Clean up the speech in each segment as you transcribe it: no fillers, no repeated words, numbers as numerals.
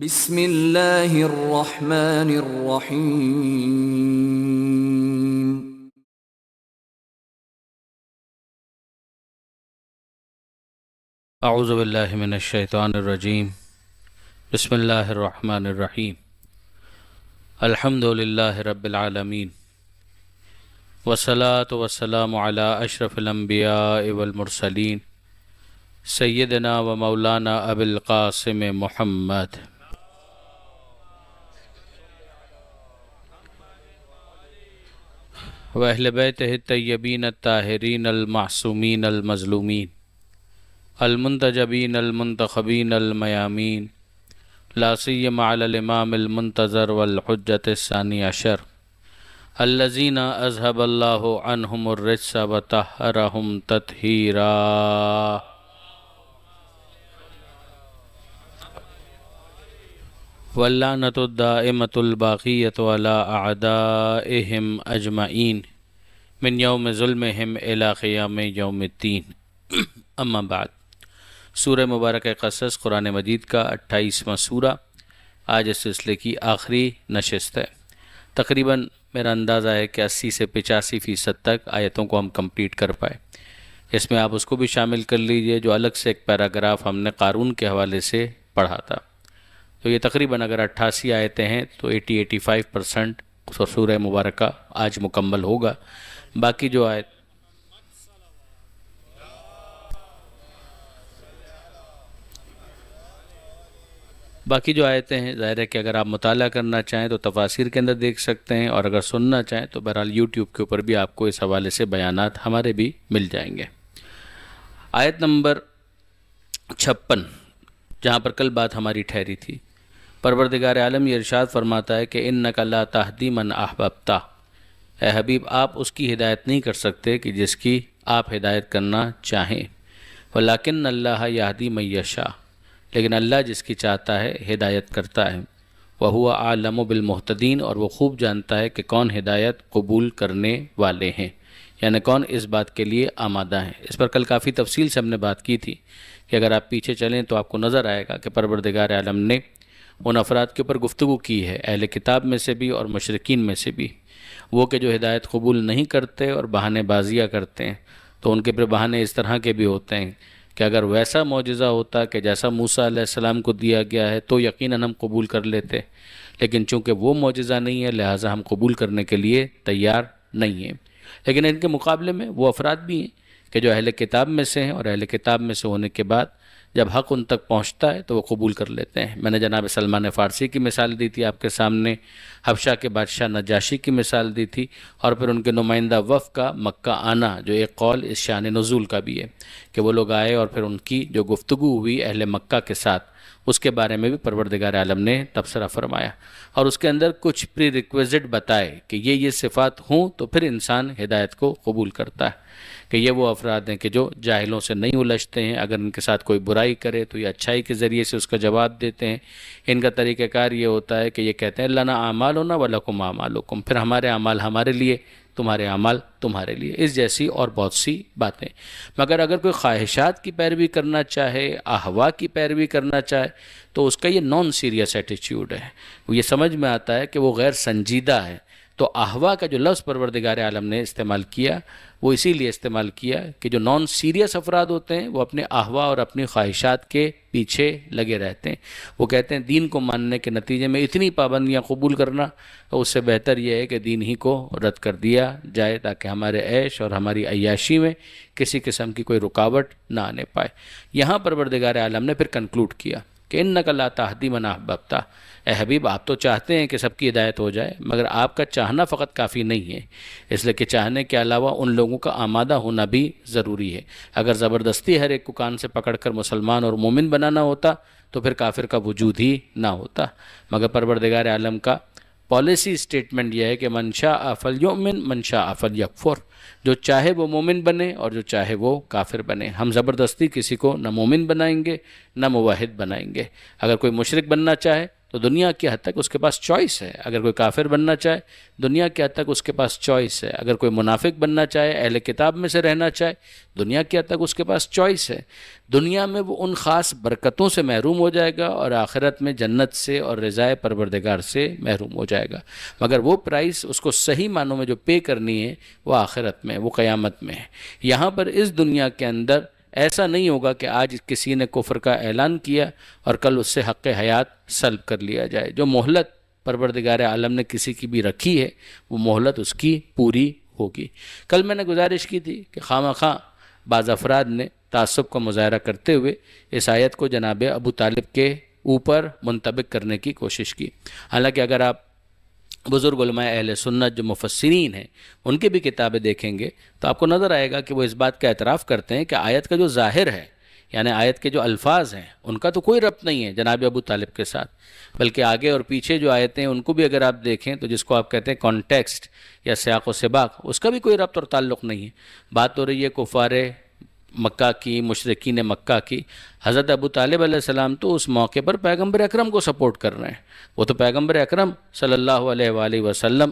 بسم اللہ الرحمن الرحیم۔ اعوذ باللہ من الشیطان الرجیم، بسم اللہ الرحمن الرحیم۔ الحمد للہ رب العالمین، والصلاة والسلام علی اشرف الانبیاء والمرسلین، سیدنا و مولانا ابی القاسم محمد۔ واہل بیتہ الطیبین الطاہرین المعصومین المظلومین، المنتجبین المنتخبین المیامین، لا سیما علی الامام المنتظر والحجۃ الثانی عشر، الذین اذهب اللہ عنہم الرجس وطہرہم تطہیرا۔ واللعنۃ الدائمۃ الباقیۃ علی اعدائہم اجمعین من یوم ظلمہم الی قیام یوم الدین۔ اما بعد، سورہ مبارک قصص قرآن مجید کا 28واں سورہ آج اس سلسلے کی آخری نشست ہے۔ تقریباً میرا اندازہ ہے کہ 80 سے 85% تک آیتوں کو ہم کمپلیٹ کر پائے۔ اس میں آپ اس کو بھی شامل کر لیجئے جو الگ سے ایک پیراگراف ہم نے قارون کے حوالے سے پڑھا تھا۔ تو یہ تقریباً اگر 88 آیتیں ہیں تو 80-85% سورہ مبارکہ آج مکمل ہوگا۔ باقی جو آیتیں ہیں ظاہر ہے کہ اگر آپ مطالعہ کرنا چاہیں تو تفاسیر کے اندر دیکھ سکتے ہیں، اور اگر سننا چاہیں تو بہرحال یوٹیوب کے اوپر بھی آپ کو اس حوالے سے بیانات ہمارے بھی مل جائیں گے۔ آیت نمبر 56 جہاں پر کل بات ہماری ٹھہری تھی، پروردگار عالم یہ ارشاد فرماتا ہے کہ انک لا تہدی من احببت، اے حبیب آپ اس کی ہدایت نہیں کر سکتے کہ جس کی آپ ہدایت کرنا چاہیں، ولیکن اللہ یہدی من یشاء، لیکن اللہ جس کی چاہتا ہے ہدایت کرتا ہے، وہو اعلم بالمہتدین، اور وہ خوب جانتا ہے کہ کون ہدایت قبول کرنے والے ہیں، یعنی کون اس بات کے لیے آمادہ ہیں۔ اس پر کل کافی تفصیل سے ہم نے بات کی تھی کہ اگر آپ پیچھے چلیں تو آپ کو نظر آئے گا کہ پروردگار عالم نے ان افراد کے اوپر گفتگو کی ہے، اہل کتاب میں سے بھی اور مشرکین میں سے بھی، وہ کہ جو ہدایت قبول نہیں کرتے اور بہانے بازیاں کرتے ہیں۔ تو ان کے پھر بہانے اس طرح کے بھی ہوتے ہیں کہ اگر ویسا معجزہ ہوتا کہ جیسا موسیٰ علیہ السلام کو دیا گیا ہے تو یقیناً ہم قبول کر لیتے، لیکن چونکہ وہ معجزہ نہیں ہے لہٰذا ہم قبول کرنے کے لیے تیار نہیں ہیں۔ لیکن ان کے مقابلے میں وہ افراد بھی ہیں کہ جو اہل کتاب میں سے ہیں، اور اہل کتاب میں سے ہونے کے بعد جب حق ان تک پہنچتا ہے تو وہ قبول کر لیتے ہیں۔ میں نے جناب سلمان فارسی کی مثال دی تھی آپ کے سامنے، حبشہ کے بادشاہ نجاشی کی مثال دی تھی، اور پھر ان کے نمائندہ وفد کا مکہ آنا، جو ایک قول اس شان نزول کا بھی ہے کہ وہ لوگ آئے اور پھر ان کی جو گفتگو ہوئی اہل مکہ کے ساتھ، اس کے بارے میں بھی پروردگار عالم نے تبصرہ فرمایا، اور اس کے اندر کچھ پری ریکویزٹ بتائے کہ یہ صفات ہوں تو پھر انسان ہدایت کو قبول کرتا ہے، کہ یہ وہ افراد ہیں کہ جو جاہلوں سے نہیں الجھتے ہیں، اگر ان کے ساتھ کوئی برائی کرے تو یہ اچھائی کے ذریعے سے اس کا جواب دیتے ہیں۔ ان کا طریقہ کار یہ ہوتا ہے کہ یہ کہتے ہیں لنا اعمالنا ولکم اعمالکم، پھر ہمارے اعمال ہمارے لیے، تمہارے اعمال تمہارے لیے، اس جیسی اور بہت سی باتیں۔ مگر اگر کوئی خواہشات کی پیروی کرنا چاہے، اہوا کی پیروی کرنا چاہے، تو اس کا یہ نان سیریس ایٹیچیوڈ ہے، وہ یہ سمجھ میں آتا ہے کہ وہ غیر سنجیدہ ہے۔ تو اہوا کا جو لفظ پروردگار عالم نے استعمال کیا وہ اسی لیے استعمال کیا کہ جو نان سیریس افراد ہوتے ہیں وہ اپنے اہوا اور اپنی خواہشات کے پیچھے لگے رہتے ہیں۔ وہ کہتے ہیں دین کو ماننے کے نتیجے میں اتنی پابندیاں قبول کرنا، تو اس سے بہتر یہ ہے کہ دین ہی کو رد کر دیا جائے تاکہ ہمارے عیش اور ہماری عیاشی میں کسی قسم کی کوئی رکاوٹ نہ آنے پائے۔ یہاں پروردگار عالم نے پھر کنکلوڈ کیا کہ انک لا تہدی من احببت، اے حبیب آپ تو چاہتے ہیں کہ سب کی ہدایت ہو جائے، مگر آپ کا چاہنا فقط کافی نہیں ہے، اس لیے کہ چاہنے کے علاوہ ان لوگوں کا آمادہ ہونا بھی ضروری ہے۔ اگر زبردستی ہر ایک کو کان سے پکڑ کر مسلمان اور مومن بنانا ہوتا تو پھر کافر کا وجود ہی نہ ہوتا، مگر پروردگار عالم کا پالیسی اسٹیٹمنٹ یہ ہے کہ من شاء فلیؤمن من شاء فلیکفر، جو چاہے وہ مومن بنے اور جو چاہے وہ کافر بنے۔ ہم زبردستی کسی کو نہ مومن بنائیں گے نہ موحد بنائیں گے۔ اگر کوئی مشرک بننا چاہے تو دنیا کی حد تک اس کے پاس چوائس ہے. اگر کوئی کافر بننا چاہے دنیا کی حد تک اس کے پاس چوائس ہے. اگر کوئی منافق بننا چاہے، اہل کتاب میں سے رہنا چاہے، دنیا کی حد تک اس کے پاس چوائس ہے. دنیا میں وہ ان خاص برکتوں سے محروم ہو جائے گا اور آخرت میں جنت سے اور رضائے پروردگار سے محروم ہو جائے گا. مگر وہ پرائس اس کو صحیح معنوں میں جو پے کرنی ہے وہ آخرت میں، وہ قیامت میں ہے. یہاں پر اس دنیا کے اندر ایسا نہیں ہوگا کہ آج کسی نے کفر کا اعلان کیا اور کل اس سے حق حیات سلب کر لیا جائے. جو مہلت پروردگار عالم نے کسی کی بھی رکھی ہے وہ مہلت اس کی پوری ہوگی. کل میں نے گزارش کی تھی کہ خواہ بعض افراد نے تعصب کا مظاہرہ کرتے ہوئے اس آیت کو جناب ابو طالب کے اوپر منطبق کرنے کی کوشش کی. حالانکہ اگر آپ بزرگ علماء اہل سنت جو مفسرین ہیں ان کی بھی کتابیں دیکھیں گے تو آپ کو نظر آئے گا کہ وہ اس بات کا اعتراف کرتے ہیں کہ آیت کا جو ظاہر ہے، یعنی آیت کے جو الفاظ ہیں ان کا تو کوئی ربط نہیں ہے جناب ابو طالب کے ساتھ، بلکہ آگے اور پیچھے جو آیتیں ان کو بھی اگر آپ دیکھیں تو جس کو آپ کہتے ہیں کانٹیکسٹ یا سیاق و سباق، اس کا بھی کوئی ربط اور تعلق نہیں ہے. بات ہو رہی ہے کفار مکہ کی، مشرکین مکہ کی. حضرت ابو طالب علیہ السلام تو اس موقع پر پیغمبر اکرم کو سپورٹ کر رہے ہیں. وہ تو پیغمبر اکرم صلی اللہ علیہ وآلہ وسلم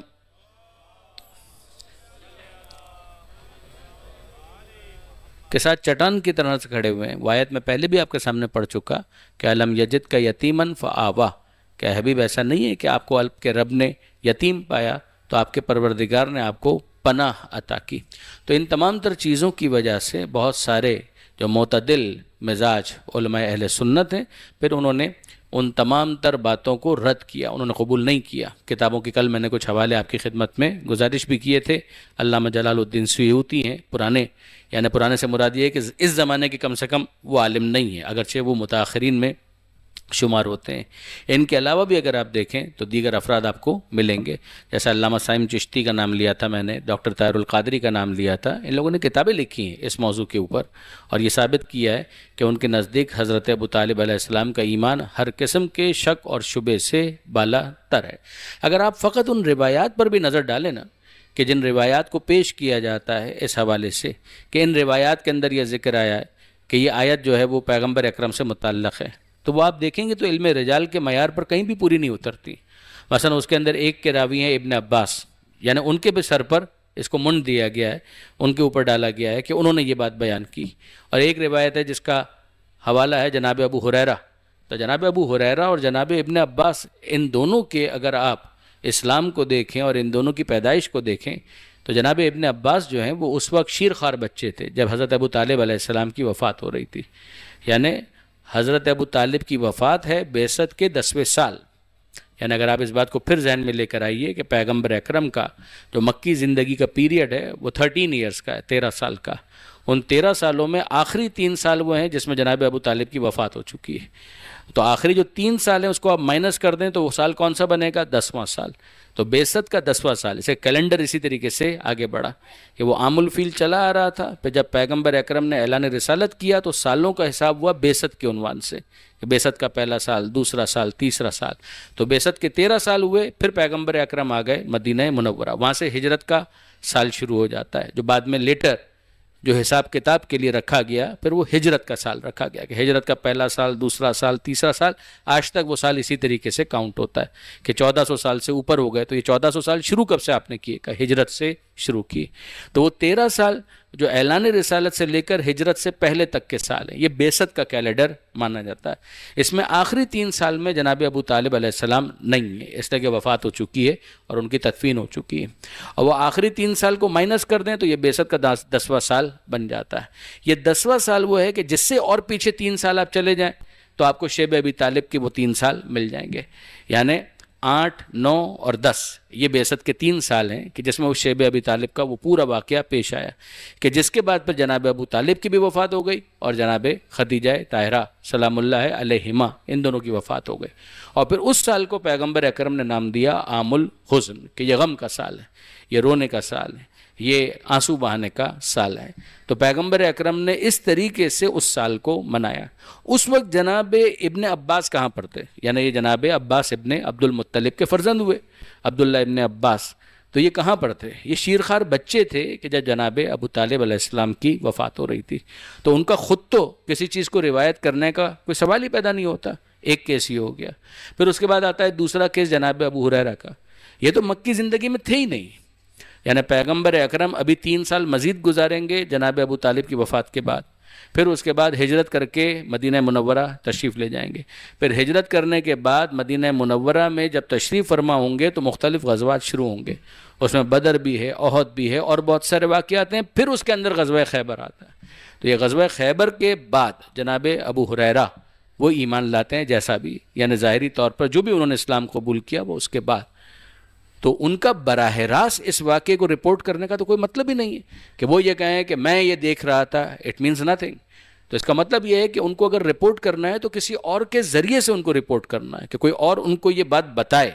کے ساتھ چٹان کی طرح سے کھڑے ہوئے ہیں. وہ آیت میں پہلے بھی آپ کے سامنے پڑھ چکا کہ علم یجد کا یتیمن فآوا، کہ حبیب ایسا نہیں ہے کہ آپ کو آپ کے رب نے یتیم پایا تو آپ کے پروردگار نے آپ کو پناہ عطا کی. تو ان تمام تر چیزوں کی وجہ سے بہت سارے جو معتدل مزاج علماء اہل سنت ہیں پھر انہوں نے ان تمام تر باتوں کو رد کیا، انہوں نے قبول نہیں کیا. کتابوں کی کل میں نے کچھ حوالے آپ کی خدمت میں گزارش بھی کیے تھے. علامہ جلال الدین سیوطی ہیں، پرانے سے مراد یہ ہے کہ اس زمانے کے کم سے کم وہ عالم نہیں ہے، اگرچہ وہ متاخرین میں شمار ہوتے ہیں. ان کے علاوہ بھی اگر آپ دیکھیں تو دیگر افراد آپ کو ملیں گے. جیسا علامہ سائم چشتی کا نام لیا تھا میں نے، ڈاکٹر طاہر القادری کا نام لیا تھا. ان لوگوں نے کتابیں لکھی ہیں اس موضوع کے اوپر اور یہ ثابت کیا ہے کہ ان کے نزدیک حضرت ابو طالب علیہ السلام کا ایمان ہر قسم کے شک اور شبے سے بالا تر ہے. اگر آپ فقط ان روایات پر بھی نظر ڈالیں نا کہ جن روایات کو پیش کیا جاتا ہے اس حوالے سے کہ ان روایات کے اندر یہ ذکر آیا ہے کہ یہ آیت جو ہے وہ پیغمبر اکرم سے متعلق ہے، تو وہ آپ دیکھیں گے تو علم رجال کے معیار پر کہیں بھی پوری نہیں اترتی. مثلا اس کے اندر ایک کے راوی ہیں ابن عباس، یعنی ان کے بھی سر پر اس کو منڈ دیا گیا ہے، ان کے اوپر ڈالا گیا ہے کہ انہوں نے یہ بات بیان کی. اور ایک روایت ہے جس کا حوالہ ہے جناب ابو ہریرہ. تو جناب ابو ہریرہ اور جناب ابن عباس ان دونوں کے اگر آپ اسلام کو دیکھیں اور ان دونوں کی پیدائش کو دیکھیں تو جناب ابن عباس جو ہیں وہ اس وقت شیر خوار بچے تھے جب حضرت ابو طالب علیہ السلام کی وفات ہو رہی تھی. یعنی حضرت ابو طالب کی وفات ہے بعثت کے 10ویں سال. یعنی اگر آپ اس بات کو پھر ذہن میں لے کر آئیے کہ پیغمبر اکرم کا جو مکی زندگی کا پیریڈ ہے وہ 13 ایئرز کا ہے، 13 سال کا. ان 13 سالوں میں آخری 3 سال وہ ہیں جس میں جناب ابو طالب کی وفات ہو چکی ہے. تو آخری جو 3 سال ہیں اس کو آپ مائنس کر دیں تو وہ سال کون سا بنے گا؟ 10واں سال. تو بعثت کا 10واں سال، اسے کیلنڈر اسی طریقے سے آگے بڑھا کہ وہ عام الفیل چلا آ رہا تھا. پھر جب پیغمبر اکرم نے اعلان رسالت کیا تو سالوں کا حساب ہوا بعثت کے عنوان سے کہ بعثت کا پہلا سال، دوسرا سال، تیسرا سال. تو بعثت کے 13 سال ہوئے، پھر پیغمبر اکرم آ گئے مدینہ منورہ. وہاں سے ہجرت کا سال شروع ہو جاتا ہے جو بعد میں لیٹر جو حساب کتاب کے لیے رکھا گیا پھر وہ ہجرت کا سال رکھا گیا کہ ہجرت کا پہلا سال، دوسرا سال، تیسرا سال، آج تک وہ سال اسی طریقے سے کاؤنٹ ہوتا ہے کہ 1400 سال سے اوپر ہو گئے. تو یہ 1400 سال شروع کب سے آپ نے کیے؟ کہ ہجرت سے شروع کی. تو وہ 13 سال جو اعلان رسالت سے لے کر ہجرت سے پہلے تک کے سال ہیں، یہ بعثت کا کیلنڈر مانا جاتا ہے. اس میں آخری 3 سال میں جناب ابو طالب علیہ السلام نہیں ہے، اس لیے کہ وفات ہو چکی ہے اور ان کی تدفین ہو چکی ہے. اور وہ آخری 3 سال کو مائنس کر دیں تو یہ بعثت کا 10واں سال بن جاتا ہے. یہ 10واں سال وہ ہے کہ جس سے اور پیچھے 3 سال آپ چلے جائیں تو آپ کو شیب ابی طالب کے وہ 3 سال مل جائیں گے. یعنی 8، 9 اور 10 یہ بعثت کے 3 سال ہیں کہ جس میں وہ شیب ابی طالب کا وہ پورا واقعہ پیش آیا کہ جس کے بعد پھر جناب ابو طالب کی بھی وفات ہو گئی اور جناب خدیجہ طاہرہ سلام اللہ علیہما ان دونوں کی وفات ہو گئی. اور پھر اس سال کو پیغمبر اکرم نے نام دیا عام الحزن کہ یہ غم کا سال ہے، یہ رونے کا سال ہے، یہ آنسو بہانے کا سال ہے. تو پیغمبر اکرم نے اس طریقے سے اس سال کو منایا. اس وقت جناب ابن عباس کہاں پر تھے؟ یعنی یہ جناب عباس ابن عبد المطلب کے فرزند ہوئے، عبداللہ ابن عباس. تو یہ کہاں پر تھے؟ یہ شیرخوار بچے تھے کہ جب جناب ابو طالب علیہ السلام کی وفات ہو رہی تھی. تو ان کا خود تو کسی چیز کو روایت کرنے کا کوئی سوال ہی پیدا نہیں ہوتا ایک کیس یہ ہو گیا. پھر اس کے بعد آتا ہے دوسرا کیس جناب ابو ہریرہ کا. یہ تو مکی زندگی میں تھے ہی نہیں، یعنی پیغمبر اکرم ابھی 3 سال مزید گزاریں گے جناب ابو طالب کی وفات کے بعد. پھر اس کے بعد ہجرت کر کے مدینہ منورہ تشریف لے جائیں گے. پھر ہجرت کرنے کے بعد مدینہ منورہ میں جب تشریف فرما ہوں گے تو مختلف غزوات شروع ہوں گے. اس میں بدر بھی ہے، احد بھی ہے، اور بہت سارے واقعات ہیں. پھر اس کے اندر غزوہ خیبر آتا ہے. تو یہ غزوہ خیبر کے بعد جناب ابو ہریرہ وہ ایمان لاتے ہیں، جیسا بھی یعنی ظاہری طور پر جو بھی انہوں نے اسلام قبول کیا وہ اس کے بعد. تو ان کا براہ راست اس واقعے کو رپورٹ کرنے کا تو کوئی مطلب ہی نہیں ہے کہ وہ یہ کہیں کہ میں یہ دیکھ رہا تھا. It means nothing. تو اس کا مطلب یہ ہے کہ ان کو اگر رپورٹ کرنا ہے تو کسی اور کے ذریعے سے ان کو رپورٹ کرنا ہے، کہ کوئی اور ان کو یہ بات بتائے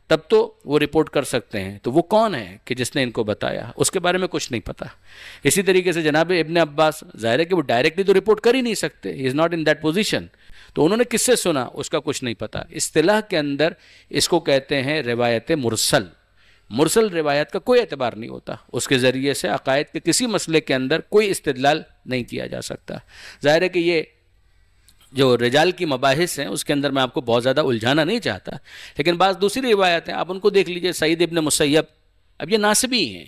تب تو وہ رپورٹ کر سکتے ہیں. تو وہ کون ہے کہ جس نے ان کو بتایا؟ اس کے بارے میں کچھ نہیں پتا. اسی طریقے سے جناب ابن عباس، ظاہر ہے کہ وہ ڈائریکٹلی تو رپورٹ کر ہی نہیں سکتے، he is not in that position. تو انہوں نے کس سے سنا اس کا کچھ نہیں پتا. اصطلاح کے اندر اس کو کہتے ہیں روایت مرسل. مرسل روایت کا کوئی اعتبار نہیں ہوتا، اس کے ذریعے سے عقائد کے کسی مسئلے کے اندر کوئی استدلال نہیں کیا جا سکتا. ظاہر ہے کہ یہ جو رجال کی مباحث ہیں اس کے اندر میں آپ کو بہت زیادہ الجھانا نہیں چاہتا، لیکن بعض دوسری روایت ہیں آپ ان کو دیکھ لیجئے. سعید ابن مسیب، اب یہ ناسبی ہیں،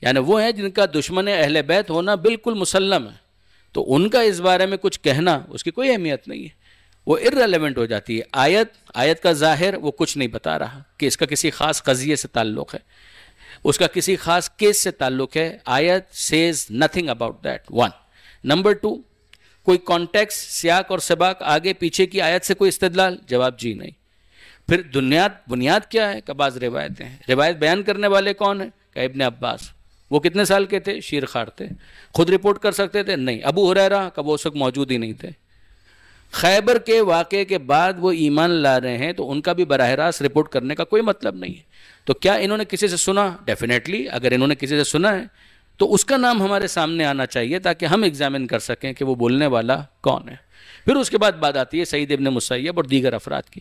یعنی وہ ہیں جن کا دشمن اہل بیت ہونا بالکل مسلم ہے. تو ان کا اس بارے میں کچھ کہنا اس کی کوئی اہمیت نہیں ہے، وہ ارریلیونٹ ہو جاتی ہے. آیت کا ظاہر وہ کچھ نہیں بتا رہا کہ اس کا کسی خاص قضیے سے تعلق ہے، اس کا کسی خاص کیس سے تعلق ہے. It says nothing about that. 1. نمبر 2، کوئی کانٹیکس، سیاق اور سباق، آگے پیچھے کی آیت سے کوئی استدلال؟ جواب جی نہیں. پھر بنیاد کیا ہے؟ کہ بعض روایتیں ہیں. روایت بیان کرنے والے کون ہیں؟ کہ ابن عباس. وہ کتنے سال کے تھے؟ شیر خار تھے. خود رپورٹ کر سکتے تھے؟ نہیں. ابو ہریرہ کا وہ اس وقت موجود ہی نہیں تھے. خیبر کے واقعے کے بعد وہ ایمان لا رہے ہیں تو ان کا بھی براہ راست رپورٹ کرنے کا کوئی مطلب نہیں ہے. تو کیا انہوں نے کسی سے سنا؟ ڈیفینیٹلی اگر انہوں نے کسی سے سنا ہے تو اس کا نام ہمارے سامنے آنا چاہیے تاکہ ہم ایگزامن کر سکیں کہ وہ بولنے والا کون ہے. پھر اس کے بعد بات آتی ہے سعید ابن مسیب اور دیگر افراد کی.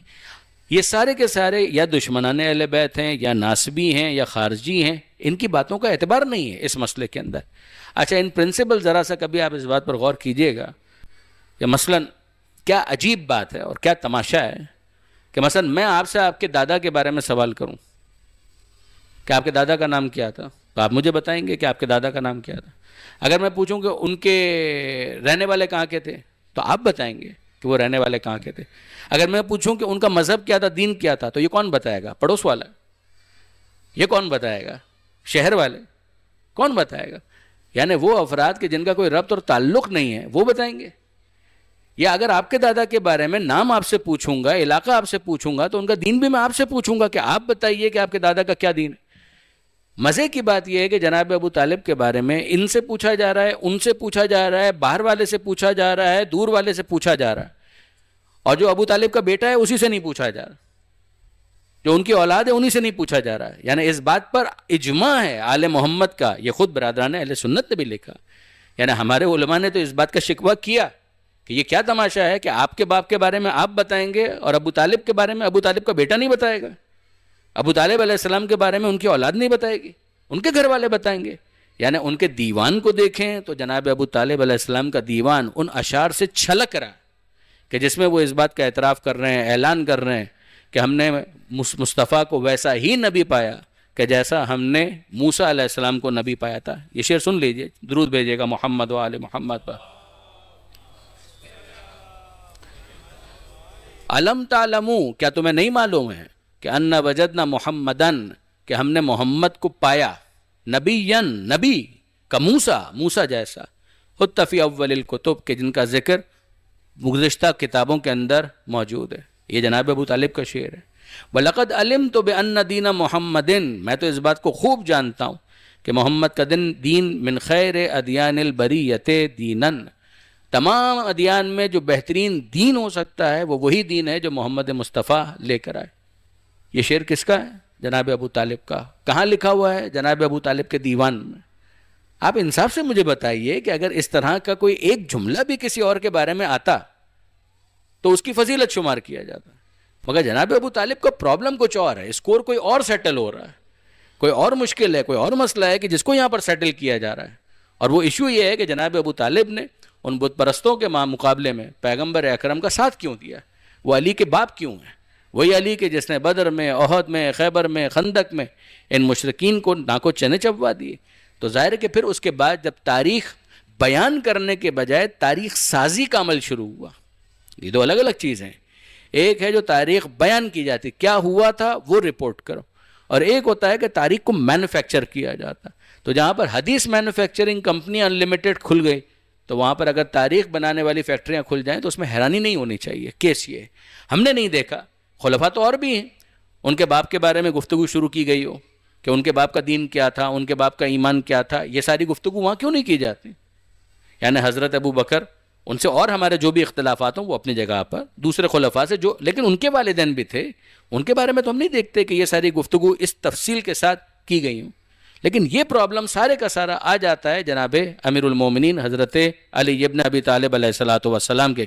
یہ سارے کے سارے یا دشمنان اہل بیت ہیں یا ناسبی ہیں یا خارجی ہیں، ان کی باتوں کا اعتبار نہیں ہے اس مسئلے کے اندر. اچھا، ان پرنسپل ذرا سا کبھی آپ اس بات پر غور کیجئے گا کہ مثلاً کیا عجیب بات ہے اور کیا تماشا ہے کہ مثلا میں آپ سے آپ کے دادا کے بارے میں سوال کروں کہ آپ کے دادا کا نام کیا تھا، تو آپ مجھے بتائیں گے کہ آپ کے دادا کا نام کیا تھا. اگر میں پوچھوں کہ ان کے رہنے والے کہاں کے تھے تو آپ بتائیں گے کہ وہ رہنے والے کہاں کے تھے. اگر میں پوچھوں کہ ان کا مذہب کیا تھا، دین کیا تھا، تو یہ کون بتائے گا؟ پڑوس والا. یہ کون بتائے گا؟ شہر والے. کون بتائے گا؟ یعنی وہ افراد کہ جن کا کوئی ربط اور تعلق نہیں ہے وہ بتائیں گے. یا اگر آپ کے دادا کے بارے میں نام آپ سے پوچھوں گا، علاقہ آپ سے پوچھوں گا، تو ان کا دین بھی میں آپ سے پوچھوں گا کہ آپ بتائیے کہ آپ کے دادا کا کیا دین ہے. مزے کی بات یہ ہے کہ جناب ابو طالب کے بارے میں ان سے پوچھا جا رہا ہے، ان سے پوچھا جا رہا ہے، باہر والے سے پوچھا جا رہا ہے، دور والے سے پوچھا جا رہا ہے، اور جو ابو طالب کا بیٹا ہے اسی سے نہیں پوچھا جا رہا، جو ان کی اولاد ہے انہی سے نہیں پوچھا جا رہا ہے. یعنی اس بات پر اجماع ہے آل محمد کا. یہ خود برادران اہل سنت نے بھی لکھا. یعنی ہمارے علماء نے تو اس بات کا شکوہ کیا کہ یہ کیا تماشا ہے کہ آپ کے باپ کے بارے میں آپ بتائیں گے اور ابو طالب کے بارے میں ابو طالب کا بیٹا نہیں بتائے گا. ابو طالب علیہ السلام کے بارے میں ان کی اولاد نہیں بتائے گی، ان کے گھر والے بتائیں گے. یعنی ان کے دیوان کو دیکھیں تو جناب ابو طالب علیہ السلام کا دیوان ان اشعار سے چھلک رہا کہ جس میں وہ اس بات کا اعتراف کر رہے ہیں، اعلان کر رہے ہیں کہ ہم نے مصطفیٰ کو ویسا ہی نبی پایا کہ جیسا ہم نے موسیٰ علیہ السلام کو نبی پایا تھا. یہ شعر سن لیجئے، درود بھیجیے گا محمد و آل محمد پر. علم تعلمو، کیا تمہیں نہیں معلوم ہے کہ ان وجدنا محمدن، کہ ہم نے محمد کو پایا، نبی کا موسیٰ جیسا، خود فی اول الکتب، کہ جن کا ذکر گزشتہ کتابوں کے اندر موجود ہے. یہ جناب ابو طالب کا شعر ہے. وَلَقَدْ عَلِمْتُ بِأَنَّ دِينَ مُحَمَّدٍ، میں تو اس بات کو خوب جانتا ہوں کہ محمد کا دین من خیر ادیان البریت دینن، تمام ادیان میں جو بہترین دین ہو سکتا ہے وہ وہی دین ہے جو محمد مصطفیٰ لے کر آئے. یہ شعر کس کا ہے؟ جناب ابو طالب کا. کہاں لکھا ہوا ہے؟ جناب ابو طالب کے دیوان میں. آپ انصاف سے مجھے بتائیے کہ اگر اس طرح کا کوئی ایک جملہ بھی کسی اور کے بارے میں آتا تو اس کی فضیلت شمار کیا جاتا، مگر جناب ابو طالب کا پرابلم کچھ اور ہے، اسکور کوئی اور سیٹل ہو رہا ہے، کوئی اور مشکل ہے، کوئی اور مسئلہ ہے کہ جس کو یہاں پر سیٹل کیا جا رہا ہے. اور وہ ایشو یہ ہے کہ جناب ابو طالب نے ان بت پرستوں کے مقابلے میں پیغمبر اکرم کا ساتھ کیوں دیا. وہ علی کے باپ کیوں ہیں؟ وہی علی کے جس نے بدر میں، احد میں، خیبر میں، خندق میں ان مشرکین کو ناکو چنے چبوا دیے. تو ظاہر ہے کہ پھر اس کے بعد جب تاریخ بیان کرنے کے بجائے تاریخ سازی کا عمل شروع ہوا. یہ دو الگ الگ چیزیں ہیں. ایک ہے جو تاریخ بیان کی جاتی، کیا ہوا تھا وہ رپورٹ کرو، اور ایک ہوتا ہے کہ تاریخ کو مینوفیکچر کیا جاتا. تو جہاں پر حدیث مینوفیکچرنگ کمپنی انلمیٹڈ کھل گئی، تو وہاں پر اگر تاریخ بنانے والی فیکٹریاں کھل جائیں تو اس میں حیرانی نہیں ہونی چاہیے. کیس یہ ہم نے نہیں دیکھا، خلفاء تو اور بھی ہیں، ان کے باپ کے بارے میں گفتگو شروع کی گئی ہو کہ ان کے باپ کا دین کیا تھا، ان کے باپ کا ایمان کیا تھا، یہ ساری گفتگو وہاں کیوں نہیں کی جاتی؟ یعنی حضرت ابو بکر، ان سے اور ہمارے جو بھی اختلافات ہوں وہ اپنی جگہ پر، دوسرے خلفاء سے جو، لیکن ان کے والدین بھی تھے، ان کے بارے میں تو ہم نہیں دیکھتے کہ یہ ساری گفتگو اس تفصیل کے ساتھ کی گئی ہوں. لیکن یہ پرابلم سارے کا سارا آ جاتا ہے جناب امیر المومنین حضرت علی ابن ابی طالب علیہ الصلوۃ والسلام کے.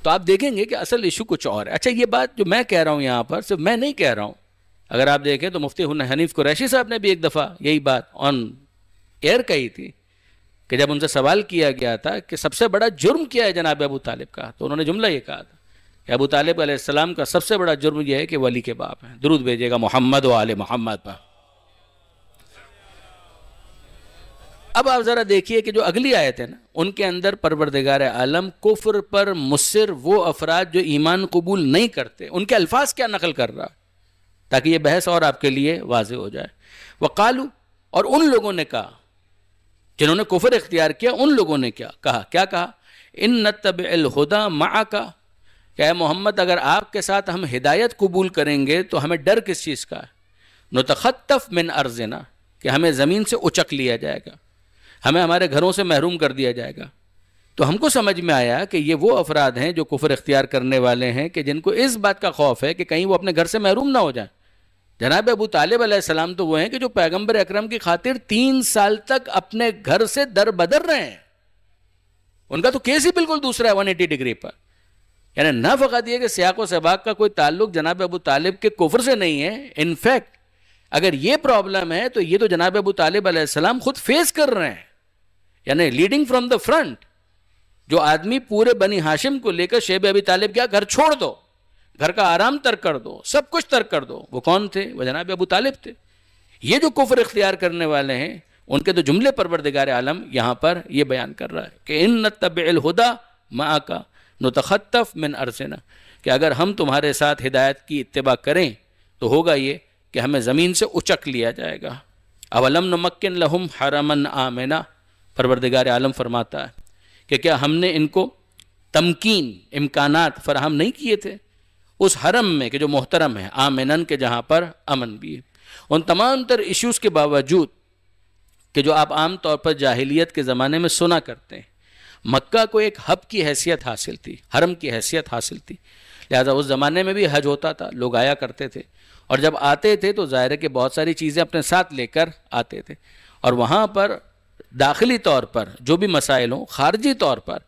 تو آپ دیکھیں گے کہ اصل ایشو کچھ اور ہے. اچھا، یہ بات جو میں کہہ رہا ہوں یہاں پر صرف میں نہیں کہہ رہا ہوں. اگر آپ دیکھیں تو مفتی حنیف قریشی صاحب نے بھی ایک دفعہ یہی بات آن ایئر کہی تھی کہ جب ان سے سوال کیا گیا تھا کہ سب سے بڑا جرم کیا ہے جناب ابو طالب کا، تو انہوں نے جملہ یہ کہا تھا کہ ابو طالب علیہ السلام کا سب سے بڑا جرم یہ ہے کہ ولی کے باپ ہیں. درود بھیجیے گا محمد و آل محمد پر. اب آپ ذرا دیکھیے کہ جو اگلی آیت ہے نا، ان کے اندر پروردگار عالم کفر پر مصر وہ افراد جو ایمان قبول نہیں کرتے، ان کے الفاظ کیا نقل کر رہا، تاکہ یہ بحث اور آپ کے لیے واضح ہو جائے. وقالو، اور ان لوگوں نے کہا جنہوں نے کفر اختیار کیا، ان لوگوں نے کیا کہا، ان نتبع الہدی معک، کہ اے محمد اگر آپ کے ساتھ ہم ہدایت قبول کریں گے تو ہمیں ڈر کس چیز کا ہے؟ نتخطف من ارضنا، کہ ہمیں زمین سے اچک لیا جائے گا، ہمیں ہمارے گھروں سے محروم کر دیا جائے گا. تو ہم کو سمجھ میں آیا کہ یہ وہ افراد ہیں جو کفر اختیار کرنے والے ہیں کہ جن کو اس بات کا خوف ہے کہ کہیں وہ اپنے گھر سے محروم نہ ہو جائیں. جناب ابو طالب علیہ السلام تو وہ ہیں کہ جو پیغمبر اکرم کی خاطر 3 سال تک اپنے گھر سے در بدر رہے ہیں. ان کا تو کیس ہی بالکل دوسرا ہے 180 ڈگری پر. یعنی نہ فقط یہ کہ سیاق و سباق کا کوئی تعلق جناب ابو طالب کے کفر سے نہیں ہے، انفیکٹ اگر یہ پرابلم ہے تو یہ تو جناب ابو طالب علیہ السلام خود فیس کر رہے ہیں. یعنی لیڈنگ فرام دا فرنٹ، جو آدمی پورے بنی ہاشم کو لے کر شیب ابی طالب کیا گھر چھوڑ دو، گھر کا آرام ترک کر دو، سب کچھ ترک کر دو، وہ کون تھے؟ وہ جناب ابو طالب تھے. یہ جو کفر اختیار کرنے والے ہیں ان کے تو جملے پروردگار عالم یہاں پر یہ بیان کر رہا ہے کہ ان نتبع الہدی معک نتخطف من ارضنا، کہ اگر ہم تمہارے ساتھ ہدایت کی اتباع کریں تو ہوگا یہ کہ ہمیں زمین سے اچک لیا جائے گا. اولم نمکن لہم حرما آمنا، پروردگار عالم فرماتا ہے کہ کیا ہم نے ان کو تمکین، امکانات فراہم نہیں کیے تھے اس حرم میں کہ جو محترم ہے، آمنن کے جہاں پر امن بھی ہے. ان تمام تر ایشوز کے باوجود کہ جو آپ عام طور پر جاہلیت کے زمانے میں سنا کرتے ہیں، مکہ کو ایک ہب کی حیثیت حاصل تھی، حرم کی حیثیت حاصل تھی، لہذا اس زمانے میں بھی حج ہوتا تھا، لوگ آیا کرتے تھے، اور جب آتے تھے تو ظاہر ہے کہ بہت ساری چیزیں اپنے ساتھ لے کر آتے تھے، اور وہاں پر داخلی طور پر جو بھی مسائل ہوں، خارجی طور پر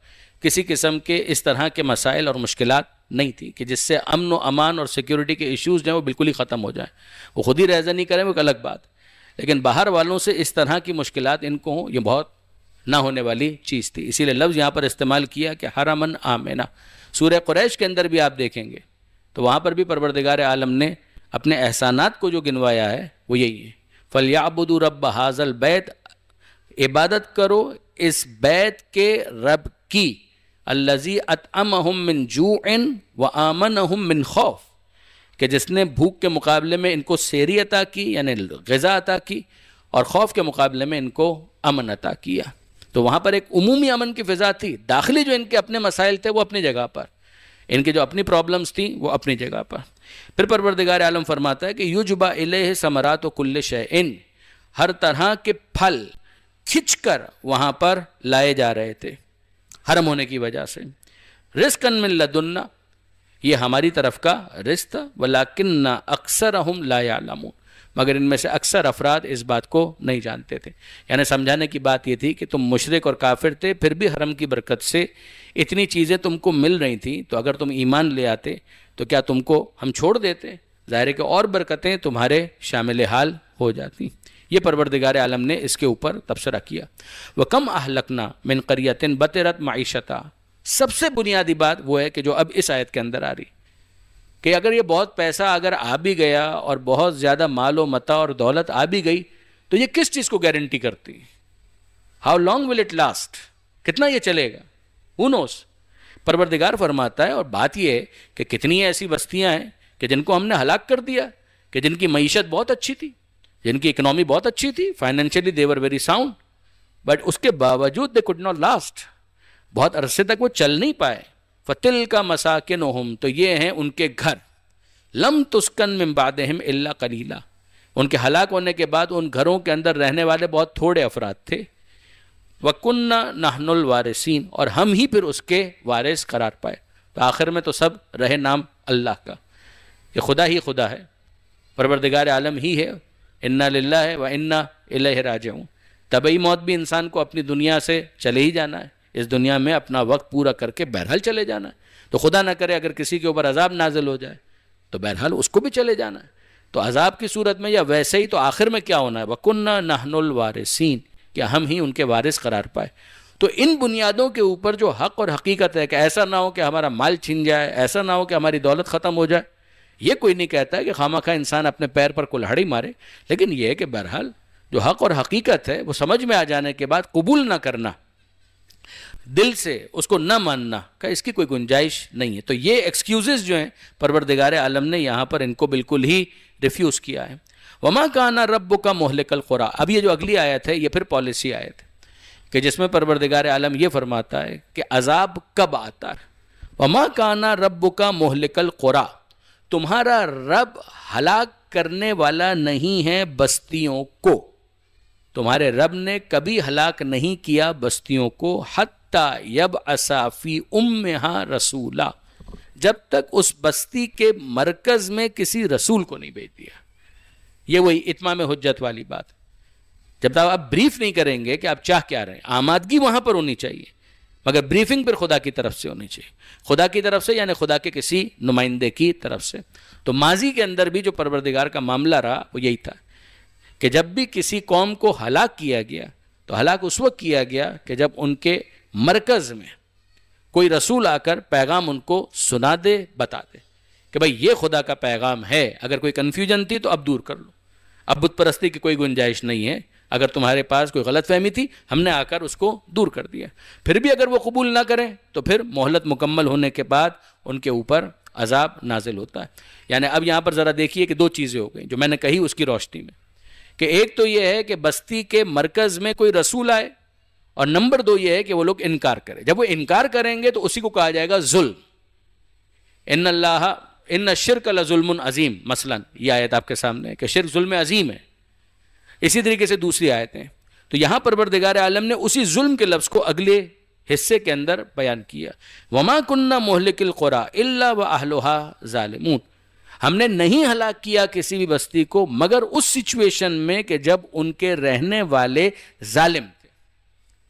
کسی قسم کے اس طرح کے مسائل اور مشکلات نہیں تھی کہ جس سے امن و امان اور سیکیورٹی کے ایشوز جو ہیں وہ بالکل ہی ختم ہو جائیں. وہ خود ہی ریزہ نہیں کریں وہ ایک الگ بات، لیکن باہر والوں سے اس طرح کی مشکلات ان کو ہوں، یہ بہت نہ ہونے والی چیز تھی. اسی لیے لفظ یہاں پر استعمال کیا کہ حرمن آمنا. سورہ قریش کے اندر بھی آپ دیکھیں گے تو وہاں پر بھی پروردگار عالم نے اپنے احسانات کو جو گنوایا ہے وہ یہی ہے، فَلْيَعْبُدُوا رَبَّ هَذَا الْبَيْتِ، عبادت کرو اس بیت کے رب کی، الذی اطعمہم من جوع وآمنہم من خوف، کہ جس نے بھوک کے مقابلے میں ان کو سیری عطا کی یعنی غذا عطا کی، اور خوف کے مقابلے میں ان کو امن عطا کیا. تو وہاں پر ایک عمومی امن کی فضا تھی، داخلی جو ان کے اپنے مسائل تھے وہ اپنی جگہ پر، ان کے جو اپنی پرابلمز تھیں وہ اپنی جگہ پر. پھر پروردگار عالم فرماتا ہے کہ یجبا الیہ ثمرات کل شیء، ہر طرح کے پھل کھچ کر وہاں پر لائے جا رہے تھے حرم ہونے کی وجہ سے. رزقا من لدنا، یہ ہماری طرف کا رزق تھا، ولکن اکثرہم لا یعلمون، مگر ان میں سے اکثر افراد اس بات کو نہیں جانتے تھے. یعنی سمجھانے کی بات یہ تھی کہ تم مشرک اور کافر تھے، پھر بھی حرم کی برکت سے اتنی چیزیں تم کو مل رہی تھیں، تو اگر تم ایمان لے آتے تو کیا تم کو ہم چھوڑ دیتے؟ ظاہر ہے کہ اور برکتیں تمہارے شامل حال ہو جاتی. یہ پروردگار عالم نے اس کے اوپر تبصرہ کیا. وَكَمْ أَهْلَكْنَا مِنْ قَرْيَةٍ بَطِرَتْ مَعِيشَتَهَا. سب سے بنیادی بات وہ ہے کہ جو اب اس آیت کے اندر آ رہی کہ اگر یہ بہت پیسہ اگر آ بھی گیا اور بہت زیادہ مال و متاع اور دولت آ بھی گئی تو یہ کس چیز کو گارنٹی کرتی؟ How long will it last? کتنا یہ چلے گا؟ ہو نوز. پروردگار فرماتا ہے اور بات یہ ہے کہ کتنی ایسی بستیاں ہیں کہ جن کو ہم نے ہلاک کر دیا، کہ جن کی معیشت بہت اچھی تھی، جن کی اکنامی بہت اچھی تھی، financially they were very sound, but اس کے باوجود دے کوڈ ناٹ لاسٹ، بہت عرصے تک وہ چل نہیں پائے. فَتِلْكَ مَسَاكِنُهُمْ، تو یہ ہیں ان کے گھر. لَمْ تُسْكَنْ مِنْ بَعْدِهِمْ إِلَّا قَلِيلًا، ان کے ہلاک ہونے کے بعد ان گھروں کے اندر رہنے والے بہت تھوڑے افراد تھے. وَكُنَّا نَحْنُ الْوَارِثِينَ، اور ہم ہی پھر اس کے وارث قرار پائے. تو آخر میں تو سب رہے نام اللہ کا، کہ خدا ہی خدا ہے، پروردگار عالم ہی ہے. اِنَّا لِلَّهِ وَإِنَّا إِلَيْهِ راجعون. طبعی موت بھی انسان کو اپنی دنیا سے چلے ہی جانا ہے، اس دنیا میں اپنا وقت پورا کر کے بہرحال چلے جانا ہے. تو خدا نہ کرے اگر کسی کے اوپر عذاب نازل ہو جائے تو بہرحال اس کو بھی چلے جانا ہے. تو عذاب کی صورت میں یا ویسے ہی تو آخر میں کیا ہونا ہے؟ وَكُنَّا نَحْنُ الْوَارِثِينَ، کہ ہم ہی ان کے وارث قرار پائے. تو ان بنیادوں کے اوپر جو حق اور حقیقت ہے کہ ایسا نہ ہو کہ ہمارا مال چھن جائے، ایسا نہ ہو کہ ہماری دولت ختم ہو جائے. یہ کوئی نہیں کہتا ہے کہ خواہ مخواہ انسان اپنے پیر پر کلہڑی مارے، لیکن یہ ہے کہ بہرحال جو حق اور حقیقت ہے وہ سمجھ میں آ جانے کے بعد قبول نہ کرنا، دل سے اس کو نہ ماننا، کہ اس کی کوئی گنجائش نہیں ہے. تو یہ ایکسکیوزز جو ہیں پروردگار عالم نے یہاں پر ان کو بالکل ہی ریفیوز کیا ہے. وَمَا كَانَ رَبُّكَ مُهْلِكَ الْقُرَىٰ. اب یہ جو اگلی آیت ہے یہ پھر پالیسی آیت ہے کہ جس میں پروردگار عالم یہ فرماتا ہے کہ عذاب کب آتا ہے. وَمَا كَانَ رَبُّكَ مُهْلِكَ الْقُرَىٰ، تمہارا رب ہلاک کرنے والا نہیں ہے بستیوں کو. تمہارے رب نے کبھی ہلاک نہیں کیا بستیوں کو. حتیٰ یبعث فی امہا رسولا، جب تک اس بستی کے مرکز میں کسی رسول کو نہیں بھیج دیا. یہ وہی اتمام حجت والی بات. جب تک آپ بریف نہیں کریں گے کہ آپ چاہ کیا رہے ہیں، آمادگی وہاں پر ہونی چاہیے، مگر بریفنگ پھر خدا کی طرف سے ہونی چاہیے. خدا کی طرف سے یعنی خدا کے کسی نمائندے کی طرف سے. تو ماضی کے اندر بھی جو پروردگار کا معاملہ رہا وہ یہی تھا کہ جب بھی کسی قوم کو ہلاک کیا گیا تو ہلاک اس وقت کیا گیا کہ جب ان کے مرکز میں کوئی رسول آ کر پیغام ان کو سنا دے، بتا دے کہ بھائی یہ خدا کا پیغام ہے. اگر کوئی کنفیوژن تھی تو اب دور کر لو، اب بت پرستی کی کوئی گنجائش نہیں ہے. اگر تمہارے پاس کوئی غلط فہمی تھی ہم نے آ کر اس کو دور کر دیا. پھر بھی اگر وہ قبول نہ کریں تو پھر مہلت مکمل ہونے کے بعد ان کے اوپر عذاب نازل ہوتا ہے. یعنی اب یہاں پر ذرا دیکھیے کہ دو چیزیں ہو گئیں جو میں نے کہی اس کی روشنی میں، کہ ایک تو یہ ہے کہ بستی کے مرکز میں کوئی رسول آئے، اور نمبر دو یہ ہے کہ وہ لوگ انکار کریں. جب وہ انکار کریں گے تو اسی کو کہا جائے گا ظلم. ان الشرک لظلم عظیم، مثلا یہ آیت آپ کے سامنے ہے کہ شرک ظلم عظیم ہے. اسی طریقے سے دوسری آیتیں. تو یہاں پروردگار عالم نے اسی ظلم کے لفظ کو اگلے حصے کے اندر بیان کیا. وما كنا مهلك القرى الا واهلها ظالمون، ہم نے نہیں ہلاک کیا کسی بھی بستی کو مگر اس سچویشن میں کہ جب ان کے رہنے والے ظالم تھے،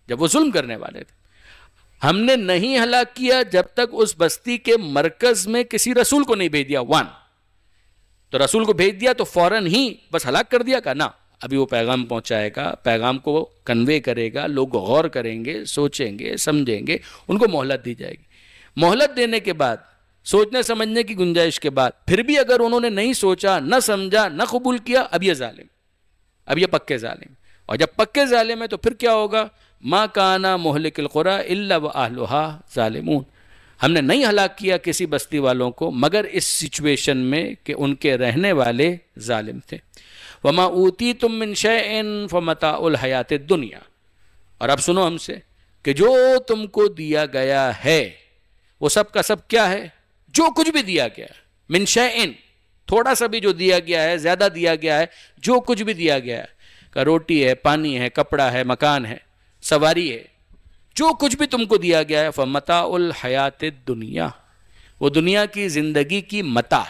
جب وہ ظلم کرنے والے تھے. ہم نے نہیں ہلاک کیا جب تک اس بستی کے مرکز میں کسی رسول کو نہیں بھیج دیا. تو رسول کو بھیج دیا تو فوراً ہی بس ہلاک کر دیا کا نا، ابھی وہ پیغام پہنچائے گا، پیغام کو کنوے کرے گا، لوگ غور کریں گے، سوچیں گے، سمجھیں گے، ان کو مہلت دی جائے گی. مہلت دینے کے بعد، سوچنے سمجھنے کی گنجائش کے بعد، پھر بھی اگر انہوں نے نہیں سوچا، نہ سمجھا، نہ قبول کیا، اب یہ ظالم، اب یہ پکے ظالم. اور جب پکے ظالم ہے تو پھر کیا ہوگا؟ ما کانا مہلک القرى الا واہلها ظالمون، ہم نے نہیں ہلاک کیا کسی بستی والوں کو مگر اس سچویشن میں کہ ان کے رہنے والے ظالم تھے. وما اوتیتم من شیء فمتاع الحیات الدنیا، اور اب سنو ہم سے کہ جو تم کو دیا گیا ہے وہ سب کا سب کیا ہے؟ جو کچھ بھی دیا گیا ہے. من شیء، تھوڑا سا بھی جو دیا گیا ہے، زیادہ دیا گیا ہے، جو کچھ بھی دیا گیا ہے، کہ روٹی ہے، پانی ہے، کپڑا ہے، مکان ہے، سواری ہے، جو کچھ بھی تم کو دیا گیا ہے، فمتاع الحیات الدنیا، وہ دنیا کی زندگی کی متاع.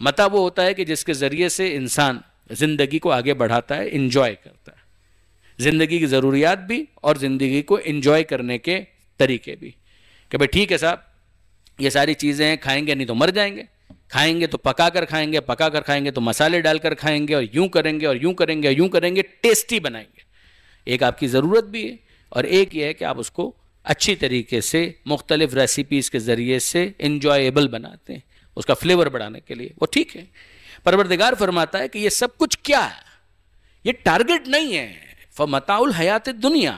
متاع وہ ہوتا ہے کہ جس کے ذریعے سے انسان زندگی کو آگے بڑھاتا ہے، انجوائے کرتا ہے، زندگی کی ضروریات بھی اور زندگی کو انجوائے کرنے کے طریقے بھی. کہ بھئی ٹھیک ہے صاحب، یہ ساری چیزیں ہیں، کھائیں گے نہیں تو مر جائیں گے، کھائیں گے تو پکا کر کھائیں گے، پکا کر کھائیں گے تو مسالے ڈال کر کھائیں گے، اور یوں کریں گے اور یوں کریں گے اور یوں کریں گے، ٹیسٹی بنائیں گے. ایک آپ کی ضرورت بھی ہے، اور ایک یہ ہے کہ آپ اس کو اچھی طریقے سے مختلف ریسیپیز کے ذریعے سے انجوائیبل بناتے ہیں اس کا فلیور بڑھانے کے لیے. وہ ٹھیک ہے. پروردگار فرماتا ہے کہ یہ سب کچھ کیا ہے؟ یہ ٹارگٹ نہیں ہے. فمتاع الحیات الدنیا،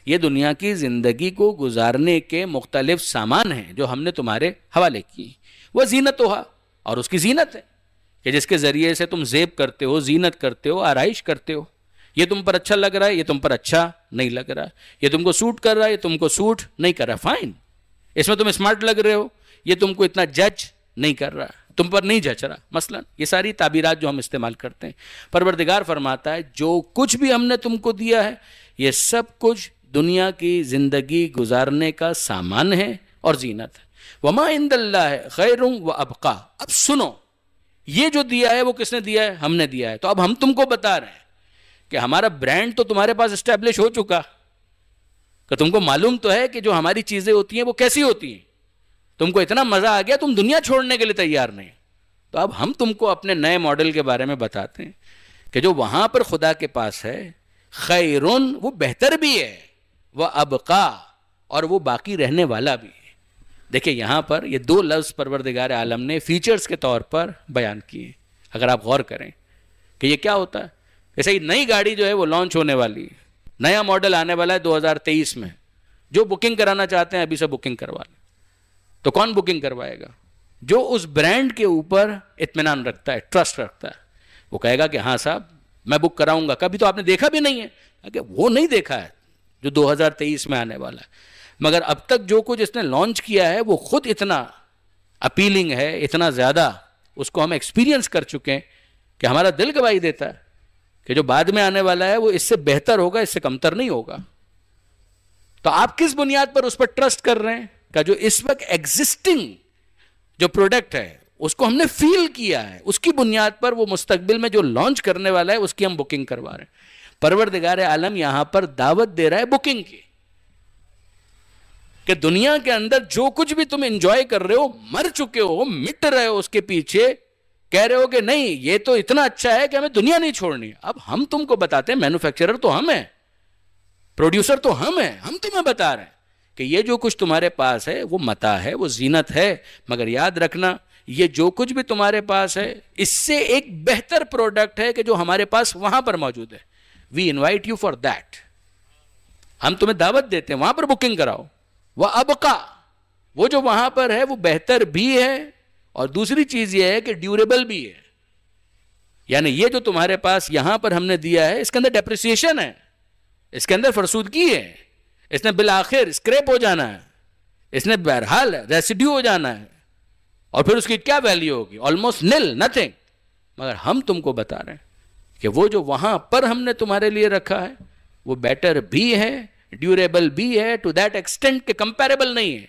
یہ دنیا کی زندگی کو گزارنے کے مختلف سامان ہیں جو ہم نے تمہارے حوالے کی. وہ زینتھا، اور اس کی زینت ہے کہ جس کے ذریعے سے تم زیب کرتے ہو، زینت کرتے ہو، آرائش کرتے ہو. یہ تم پر اچھا لگ رہا ہے، یہ تم پر اچھا نہیں لگ رہا، یہ تم کو سوٹ کر رہا ہے، یہ تم کو سوٹ نہیں کر رہا. فائن، اس میں تم اسمارٹ لگ رہے ہو، یہ تم کو اتنا جج نہیں کر رہا، تم پر نہیں جچ رہا. مثلا یہ ساری تعبیرات جو ہم استعمال کرتے ہیں، پروردگار فرماتا ہے جو کچھ بھی ہم نے تم کو دیا ہے یہ سب کچھ دنیا کی زندگی گزارنے کا سامان ہے اور زینت ہے. وما عند اللہ خیر و ابقا. اب سنو، یہ جو دیا ہے وہ کس نے دیا ہے؟ ہم نے دیا ہے. تو اب ہم تم کو بتا رہے ہیں کہ ہمارا برانڈ تو تمہارے پاس اسٹیبلش ہو چکا، کہ تم کو معلوم تو ہے کہ جو ہماری چیزیں ہوتی ہیں وہ کیسی ہوتی ہیں. تم کو اتنا مزہ آ گیا تم دنیا چھوڑنے کے لیے تیار نہیں. تو اب ہم تم کو اپنے نئے ماڈل کے بارے میں بتاتے ہیں کہ جو وہاں پر خدا کے پاس ہے، خیرون، وہ بہتر بھی ہے، وہ ابقا، اور وہ باقی رہنے والا بھی ہے. دیکھیں یہاں پر یہ دو لفظ پروردگار عالم نے فیچرز کے طور پر بیان کیے. اگر آپ غور کریں کہ یہ کیا ہوتا ہے، جیسے یہ نئی گاڑی جو ہے وہ لانچ ہونے والی ہے، نیا ماڈل آنے والا ہے 2023 میں. جو بکنگ کرانا چاہتے ہیں ابھی سے بکنگ کروا لیں. تو کون بکنگ کروائے گا؟ جو اس برانڈ کے اوپر اطمینان رکھتا ہے، ٹرسٹ رکھتا ہے. وہ کہے گا کہ ہاں صاحب میں بک کراؤں گا. کبھی تو آپ نے دیکھا بھی نہیں ہے، کہ وہ نہیں دیکھا ہے جو 2023 میں آنے والا ہے. مگر اب تک جو کچھ اس نے لانچ کیا ہے وہ خود اتنا اپیلنگ ہے، اتنا زیادہ اس کو ہم ایکسپیرینس کر چکے ہیں کہ ہمارا دل گواہی دیتا ہے کہ جو بعد میں آنے والا ہے وہ اس سے بہتر ہوگا، اس سے کمتر نہیں ہوگا. تو آپ کس بنیاد پر اس پر ٹرسٹ کر رہے ہیں؟ کہ جو اس وقت ایگزسٹنگ جو پروڈکٹ ہے اس کو ہم نے فیل کیا ہے، اس کی بنیاد پر وہ مستقبل میں جو لانچ کرنے والا ہے اس کی ہم بکنگ کروا رہے ہیں. پروردگار عالم یہاں پر دعوت دے رہا ہے بکنگ کی، کہ دنیا کے اندر جو کچھ بھی تم انجوائے کر رہے ہو، مر چکے ہو، مٹ رہے ہو اس کے پیچھے، کہہ رہے ہو کہ نہیں یہ تو اتنا اچھا ہے کہ ہمیں دنیا نہیں چھوڑنی. اب ہم تم کو بتاتے ہیں، مینوفیکچرر تو ہم ہیں، پروڈیوسر تو ہم ہیں، ہم تمہیں بتا رہے ہیں کہ یہ جو کچھ تمہارے پاس ہے وہ متاع ہے، وہ زینت ہے. مگر یاد رکھنا یہ جو کچھ بھی تمہارے پاس ہے اس سے ایک بہتر پروڈکٹ ہے کہ جو ہمارے پاس وہاں پر موجود ہے. We invite you for that. ہم تمہیں دعوت دیتے ہیں وہاں پر بکنگ کراؤ. وہ ابقا، وہ جو وہاں پر ہے وہ بہتر بھی ہے، اور دوسری چیز یہ ہے کہ ڈیوریبل بھی ہے. یعنی یہ جو تمہارے پاس یہاں پر ہم نے دیا ہے اس کے اندر ڈیپریسیشن ہے، اس کے اندر فرسودگی ہے، اس نے بالآخر اسکریپ ہو جانا ہے، اس نے بہرحال ریسیڈیو ہو جانا ہے، اور پھر اس کی کیا ویلیو ہوگی؟ آلموسٹ نل، نتھنگ. مگر ہم تم کو بتا رہے ہیں کہ وہ جو وہاں پر ہم نے تمہارے لیے رکھا ہے وہ بیٹر بھی ہے، ڈیوریبل بھی ہے، ٹو دیٹ ایکسٹینٹ کہ کمپیریبل نہیں ہے.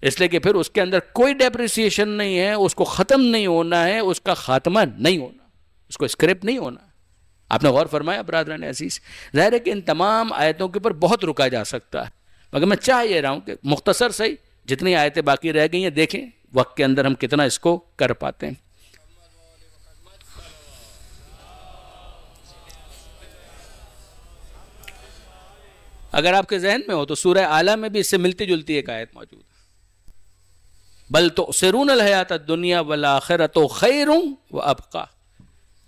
اس لیے کہ پھر اس کے اندر کوئی ڈیپریسیشن نہیں ہے، اس کو ختم نہیں ہونا ہے، اس کا خاتمہ نہیں ہونا، اس کو اسکریپ نہیں ہونا. آپ نے غور فرمایا برادران عزیز؟ ظاہر ہے کہ ان تمام آیتوں کے اوپر بہت رکا جا سکتا ہے، مگر میں چاہ یہ رہا ہوں کہ مختصر صحیح جتنی آیتیں باقی رہ گئی ہیں دیکھیں وقت کے اندر ہم کتنا اس کو کر پاتے ہیں. اگر آپ کے ذہن میں ہو تو سورہ اعلیٰ میں بھی اس سے ملتی جلتی ایک آیت موجود ہے. بل تؤثرون الحیات الدنیا والآخرۃ خیر وابقی،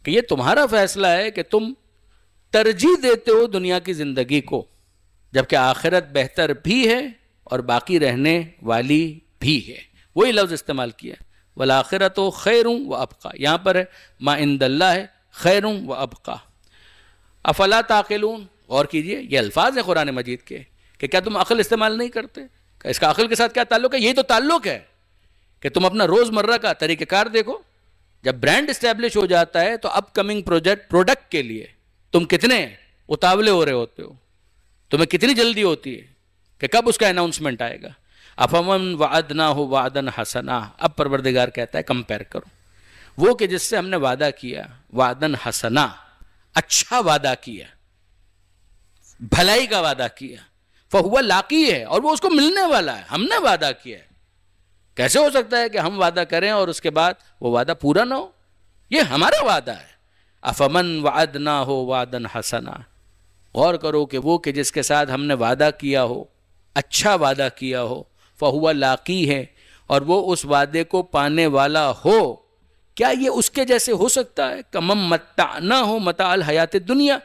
کہ یہ تمہارا فیصلہ ہے کہ تم ترجیح دیتے ہو دنیا کی زندگی کو، جبکہ آخرت بہتر بھی ہے اور باقی رہنے والی بھی ہے. وہی لفظ استعمال کیا، والآخرۃ خیر وابقی. یہاں پر ہے ما عند اللہ ہے خیر وابقی. افلا تعقلون. غور کیجئے، یہ الفاظ ہیں قرآن مجید کے کہ کیا تم عقل استعمال نہیں کرتے؟ اس کا عقل کے ساتھ کیا تعلق ہے؟ یہی تو تعلق ہے کہ تم اپنا روز مرہ کا طریقہ کار دیکھو. جب برانڈ اسٹیبلش ہو جاتا ہے تو اپ کمنگ پروڈکٹ کے لیے تم کتنے اتاولے ہو رہے ہوتے ہو، تمہیں کتنی جلدی ہوتی ہے کہ کب اس کا اناؤنسمنٹ آئے گا. افمن وعدناہ وعدا حسنا. اب پروردگار کہتا ہے کمپیئر کرو وہ کہ جس سے ہم نے وعدہ کیا، وعدا حسنا، اچھا وعدہ کیا، بھلائی کا وعدہ کیا، فہو لاقی ہے، اور وہ اس کو ملنے والا ہے. ہم نے وعدہ کیا ہے کیسے ہو سکتا ہے کہ ہم وعدہ کریں اور اس کے بعد وہ وعدہ پورا نہ ہو؟ یہ ہمارا وعدہ ہے. افمن وعدناہ وعدا حسنا، غور کرو کہ وہ کہ جس کے ساتھ ہم نے وعدہ کیا ہو، اچھا وعدہ کیا ہو، فہو لاقی ہے، اور وہ اس وعدے کو پانے والا ہو، کیا یہ اس کے جیسے ہو سکتا ہے؟ کمم متعنا ہو متاع الحیات الدنیا،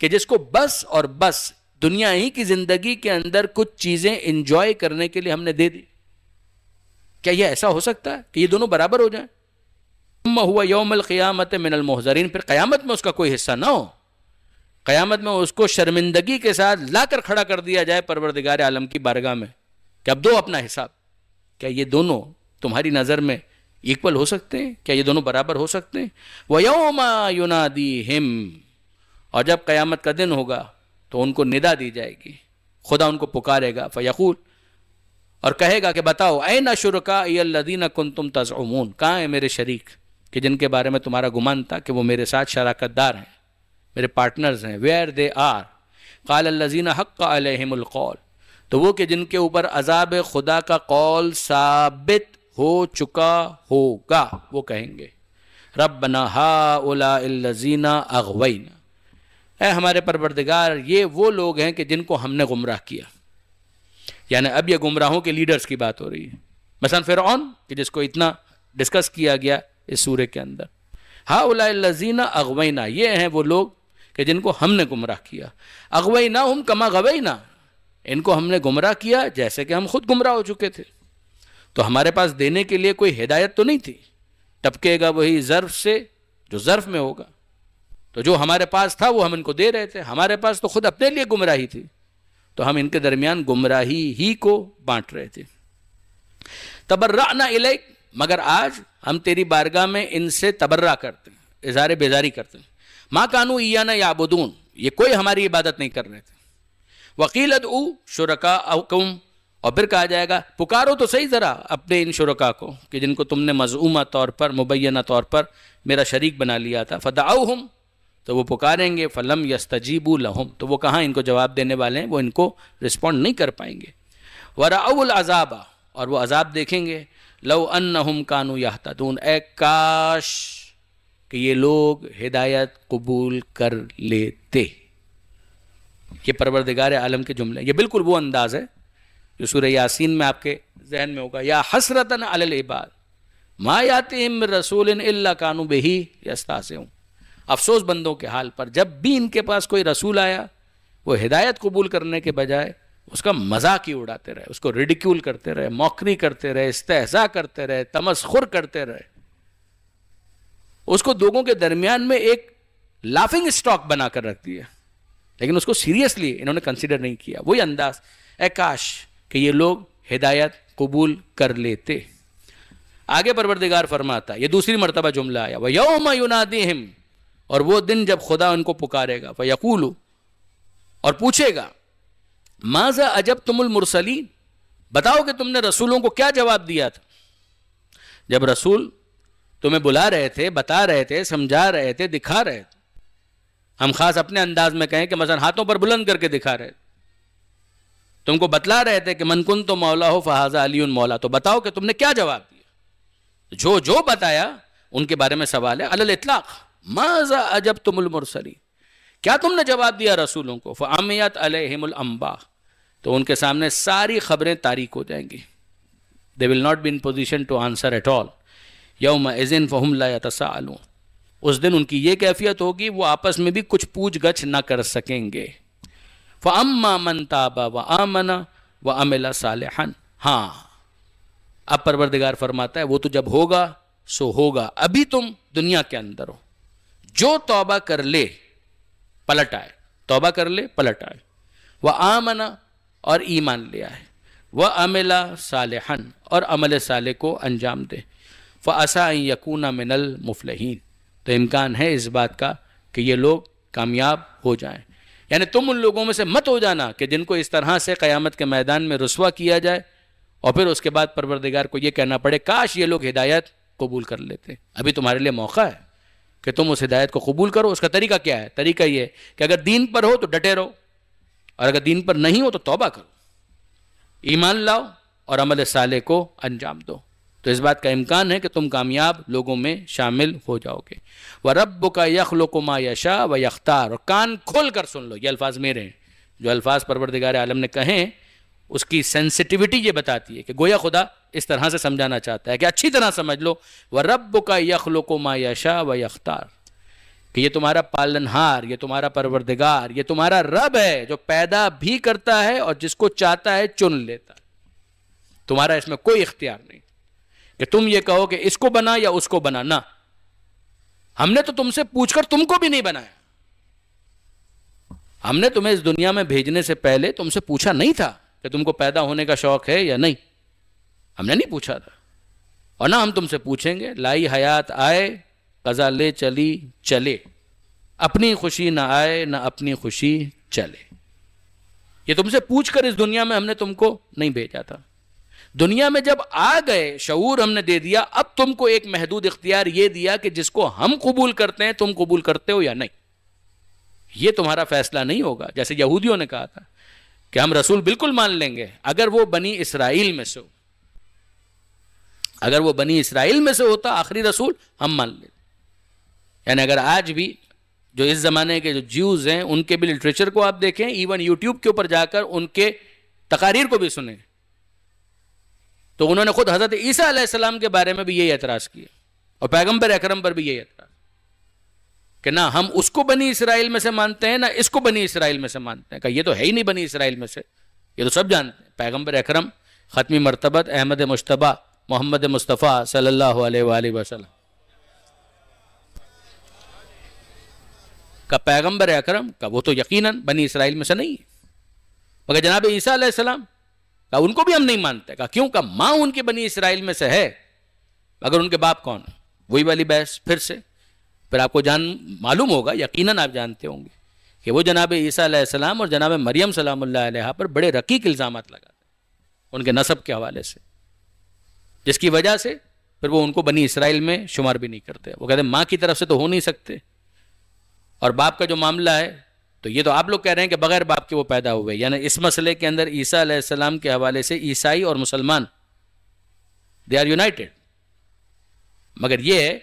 کہ جس کو بس اور بس دنیا ہی کی زندگی کے اندر کچھ چیزیں انجوائے کرنے کے لیے ہم نے دے دی. کیا یہ ایسا ہو سکتا ہے کہ یہ دونوں برابر ہو جائیں؟ ثم هو یوم القیامت من المحضرین، پھر قیامت میں اس کا کوئی حصہ نہ ہو، قیامت میں اس کو شرمندگی کے ساتھ لا کر کھڑا کر دیا جائے پروردگار عالم کی بارگاہ میں کہ اب دو اپنا حساب. کیا یہ دونوں تمہاری نظر میں ایکول ہو سکتے ہیں؟ کیا یہ دونوں برابر ہو سکتے ہیں؟ وَيَوْمَ يُنَادِيهِمْ، اور جب قیامت کا دن ہوگا تو ان کو ندا دی جائے گی، خدا ان کو پکارے گا، فیقول، اور کہے گا کہ بتاؤ اَيْنَ شُرَكَائِيَ الَّذِينَ كُنْتُمْ تَزْعُمُونَ، کہاں ہیں میرے شریک کہ جن کے بارے میں تمہارا گمان تھا کہ وہ میرے ساتھ شراکت دار ہیں، میرے پارٹنرز ہیں. ویئر دے آر قال الذین حق علیہم القول، تو وہ کہ جن کے اوپر عذاب خدا کا قول ثابت ہو چکا ہوگا، وہ کہیں گے ربنا ہؤلاء الذین اغوینا، اے ہمارے پروردگار یہ وہ لوگ ہیں کہ جن کو ہم نے گمراہ کیا. یعنی اب یہ گمراہوں کے لیڈرز کی بات ہو رہی ہے، مثلا فرعون کہ جس کو اتنا ڈسکس کیا گیا اس سورے کے اندر. ہؤلاء الذین اغوینا، یہ ہیں وہ لوگ کہ جن کو ہم نے گمراہ کیا. اغویناہم کما غوینا، ان کو ہم نے گمراہ کیا جیسے کہ ہم خود گمراہ ہو چکے تھے. تو ہمارے پاس دینے کے لیے کوئی ہدایت تو نہیں تھی، ٹپکے گا وہی ظرف سے جو ظرف میں ہوگا. تو جو ہمارے پاس تھا وہ ہم ان کو دے رہے تھے، ہمارے پاس تو خود اپنے لیے گمراہی تھی، تو ہم ان کے درمیان گمراہی ہی کو بانٹ رہے تھے. تبرأنا الیک، مگر آج ہم تیری بارگاہ میں ان سے تبرہ کرتے ہیں، اظہار بیزاری کرتے ہیں. ما کانوا ایانا یعبدون، یہ کوئی ہماری عبادت نہیں کر رہے تھے. وقیل ادعوا شرکاءکم، اور پھر کہا جائے گا پکارو تو صحیح ذرا اپنے ان شرکاء کو کہ جن کو تم نے مزعومہ طور پر، مبینہ طور پر میرا شریک بنا لیا تھا. فدعوہم، تو وہ پکاریں گے. فلم یستجیبوا لہم، تو وہ کہاں ان کو جواب دینے والے ہیں، وہ ان کو رسپونڈ نہیں کر پائیں گے. ورأوا العذاب، اور وہ عذاب دیکھیں گے. لو انہم کانوا یہتدون، اے کاش کہ یہ لوگ ہدایت قبول کر لیتے. یہ پروردگار عالم کے جملے، یہ بالکل وہ انداز ہے جو سورہ یاسین میں آپ کے ذہن میں ہوگا. یا حسرتاً علی العباد ما یاتہم من رسول الا کانوا بہ یستہزئون، افسوس بندوں کے حال پر جب بھی ان کے پاس کوئی رسول آیا وہ ہدایت قبول کرنے کے بجائے اس کا مذاق ہی اڑاتے رہے، اس کو ریڈیکیول کرتے رہے، موکری کرتے رہے، استہزاء کرتے رہے، تمسخر کرتے رہے. اس کو لوگوں کے درمیان میں ایک لافنگ اسٹاک بنا کر رکھ دیا، لیکن اس کو سیریسلی انہوں نے کنسیڈر نہیں کیا. وہی انداز، اے کاش کہ یہ لوگ ہدایت قبول کر لیتے. آگے پروردگار فرماتا، یہ دوسری مرتبہ جملہ آیا، وَيَوْمَ يُنَادِيهِمْ، اور وہ دن جب خدا ان کو پکارے گا. فَيَقُولُ، اور پوچھے گا، ماذا اجبتم المرسلین، بتاؤ کہ تم نے رسولوں کو کیا جواب دیا تھا. جب رسول تمہیں بلا رہے تھے، بتا رہے تھے، سمجھا رہے تھے، دکھا رہے تھے، ہم خاص اپنے انداز میں کہیں کہ مثلا ہاتھوں پر بلند کر کے دکھا رہے تھے، تم کو بتلا رہے تھے کہ من کنت مولا ہو فہذا علی مولا، تو بتاؤ کہ تم نے کیا جواب دیا. جو بتایا ان کے بارے میں سوال ہے. علی الاطلاق، ماذا اجبتم المرسلین، کیا تم نے جواب دیا رسولوں کو. فعمیت علیہم الانباء، تو ان کے سامنے ساری خبریں تاریک ہو جائیں گی. they will not be in position to answer at all. یومئذ فہم لا یتساءلون، اس دن ان کی یہ کیفیت ہوگی وہ آپس میں بھی کچھ پوچھ گچھ نہ کر سکیں گے. فاما من تاب وآمن وعمل صالحا، ہاں اب پروردگار فرماتا ہے وہ تو جب ہوگا سو ہوگا، ابھی تم دنیا کے اندر ہو. جو توبہ کر لے پلٹ آئے، توبہ کر لے پلٹ آئے. وآمن، اور ایمان لے آئے. وعمل صالحا، اور عمل صالح کو انجام دے. فعسیٰ ان یکون من المفلحین، تو امکان ہے اس بات کا کہ یہ لوگ کامیاب ہو جائیں. یعنی تم ان لوگوں میں سے مت ہو جانا کہ جن کو اس طرح سے قیامت کے میدان میں رسوا کیا جائے اور پھر اس کے بعد پروردگار کو یہ کہنا پڑے کاش یہ لوگ ہدایت قبول کر لیتے. ابھی تمہارے لیے موقع ہے کہ تم اس ہدایت کو قبول کرو. اس کا طریقہ کیا ہے؟ طریقہ یہ کہ اگر دین پر ہو تو ڈٹے رہو، اور اگر دین پر نہیں ہو تو توبہ کرو، ایمان لاؤ اور عمل صالح کو انجام دو، تو اس بات کا امکان ہے کہ تم کامیاب لوگوں میں شامل ہو جاؤ گے۔ وَرَبُّكَ يَخْلُقُ مَا يَشَاءُ وَيَخْتَارُ، اور کان کھول کر سن لو، یہ الفاظ میرے ہیں، جو الفاظ پروردگار عالم نے کہیں اس کی سینسٹیوٹی یہ بتاتی ہے کہ گویا خدا اس طرح سے سمجھانا چاہتا ہے کہ اچھی طرح سمجھ لو، وَرَبُّكَ يَخْلُقُ مَا يَشَاءُ وَيَخْتَارُ، کہ یہ تمہارا پالنہار، یہ تمہارا پروردگار، یہ تمہارا رب ہے جو پیدا بھی کرتا ہے اور جس کو چاہتا ہے چن لیتا ہے۔ تمہارا اس میں کوئی اختیار نہیں کہ تم یہ کہو کہ اس کو بنا یا اس کو بنا، نہ، ہم نے تو تم سے پوچھ کر تم کو بھی نہیں بنایا، ہم نے تمہیں اس دنیا میں بھیجنے سے پہلے تم سے پوچھا نہیں تھا کہ تم کو پیدا ہونے کا شوق ہے یا نہیں، ہم نے نہیں پوچھا تھا، اور نہ ہم تم سے پوچھیں گے۔ لائی حیات آئے قضا لے چلی چلے، اپنی خوشی نہ آئے نہ اپنی خوشی چلے، یہ تم سے پوچھ کر اس دنیا میں ہم نے تم کو نہیں بھیجا تھا۔ دنیا میں جب آ گئے شعور ہم نے دے دیا، اب تم کو ایک محدود اختیار یہ دیا کہ جس کو ہم قبول کرتے ہیں تم قبول کرتے ہو یا نہیں، یہ تمہارا فیصلہ نہیں ہوگا۔ جیسے یہودیوں نے کہا تھا کہ ہم رسول بالکل مان لیں گے اگر وہ بنی اسرائیل میں سے ہو، اگر وہ بنی اسرائیل میں سے ہوتا آخری رسول ہم مان لیتے۔ یعنی اگر آج بھی جو اس زمانے کے جو جیوز ہیں ان کے بھی لٹریچر کو آپ دیکھیں، ایون یوٹیوب کے اوپر جا کر ان کے تقاریر کو بھی سنیں، تو انہوں نے خود حضرت عیسیٰ علیہ السلام کے بارے میں بھی یہی اعتراض کیا، اور پیغمبر اکرم پر بھی یہی اعتراض کہ نہ ہم اس کو بنی اسرائیل میں سے مانتے ہیں نہ اس کو بنی اسرائیل میں سے مانتے ہیں، کہ یہ تو ہے ہی نہیں بنی اسرائیل میں سے، یہ تو سب جانتے ہیں۔ پیغمبر اکرم ختمی مرتبت احمد مجتبیٰ محمد مصطفیٰ صلی اللہ علیہ وآلہ وسلم کا پیغمبر اکرم کا وہ تو یقیناً بنی اسرائیل میں سے نہیں ہے، مگر جناب عیسیٰ علیہ السلام کا ان کو بھی ہم نہیں مانتے، کہ کیوں؟ کہ ماں ان کی بنی اسرائیل میں سے ہے، مگر ان کے باپ کون ہے؟ وہی والی بحث پھر آپ کو معلوم ہوگا، یقیناً آپ جانتے ہوں گے کہ وہ جناب عیسیٰ علیہ السلام اور جناب مریم سلام اللہ علیہ پر بڑے رقیق الزامات لگاتے ہیں ان کے نسب کے حوالے سے، جس کی وجہ سے پھر وہ ان کو بنی اسرائیل میں شمار بھی نہیں کرتے۔ وہ کہتے ہیں ماں کی طرف سے تو ہو نہیں سکتے، اور باپ کا جو معاملہ ہے تو یہ تو آپ لوگ کہہ رہے ہیں کہ بغیر باپ کے وہ پیدا ہوئے، یعنی اس مسئلے کے اندر عیسیٰ علیہ السلام کے حوالے سے عیسائی اور مسلمان دے آر یونائٹڈ، مگر یہ ہے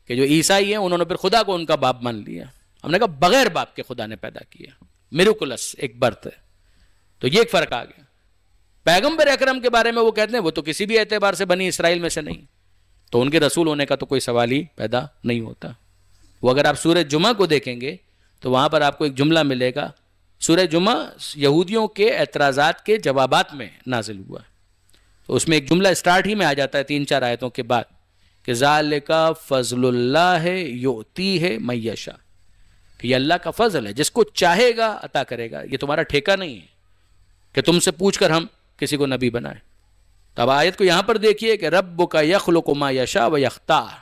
کہ جو عیسائی ہیں انہوں نے پھر خدا کو ان کا باپ مان لیا، ہم نے کہا بغیر باپ کے خدا نے پیدا کیا، میروکلس ایک برت ہے، تو یہ ایک فرق آ گیا۔ پیغمبر اکرم کے بارے میں وہ کہتے ہیں وہ تو کسی بھی اعتبار سے بنی اسرائیل میں سے نہیں، تو ان کے رسول ہونے کا تو کوئی سوال ہی پیدا نہیں ہوتا۔ وہ اگر آپ سورہ جمعہ کو دیکھیں گے تو وہاں پر آپ کو ایک جملہ ملے گا، سورہ جمعہ یہودیوں کے اعتراضات کے جوابات میں نازل ہوا ہے، تو اس میں ایک جملہ سٹارٹ ہی میں آ جاتا ہے 3-4 آیتوں کے بعد کہ ذالک فضل اللہ یؤتیہ من یشاء، کہ یہ اللہ کا فضل ہے، جس کو چاہے گا عطا کرے گا، یہ تمہارا ٹھیکہ نہیں ہے کہ تم سے پوچھ کر ہم کسی کو نبی بنائیں۔ تو اب آیت کو یہاں پر دیکھیے کہ ربک یخلق ما یشاء ویختار،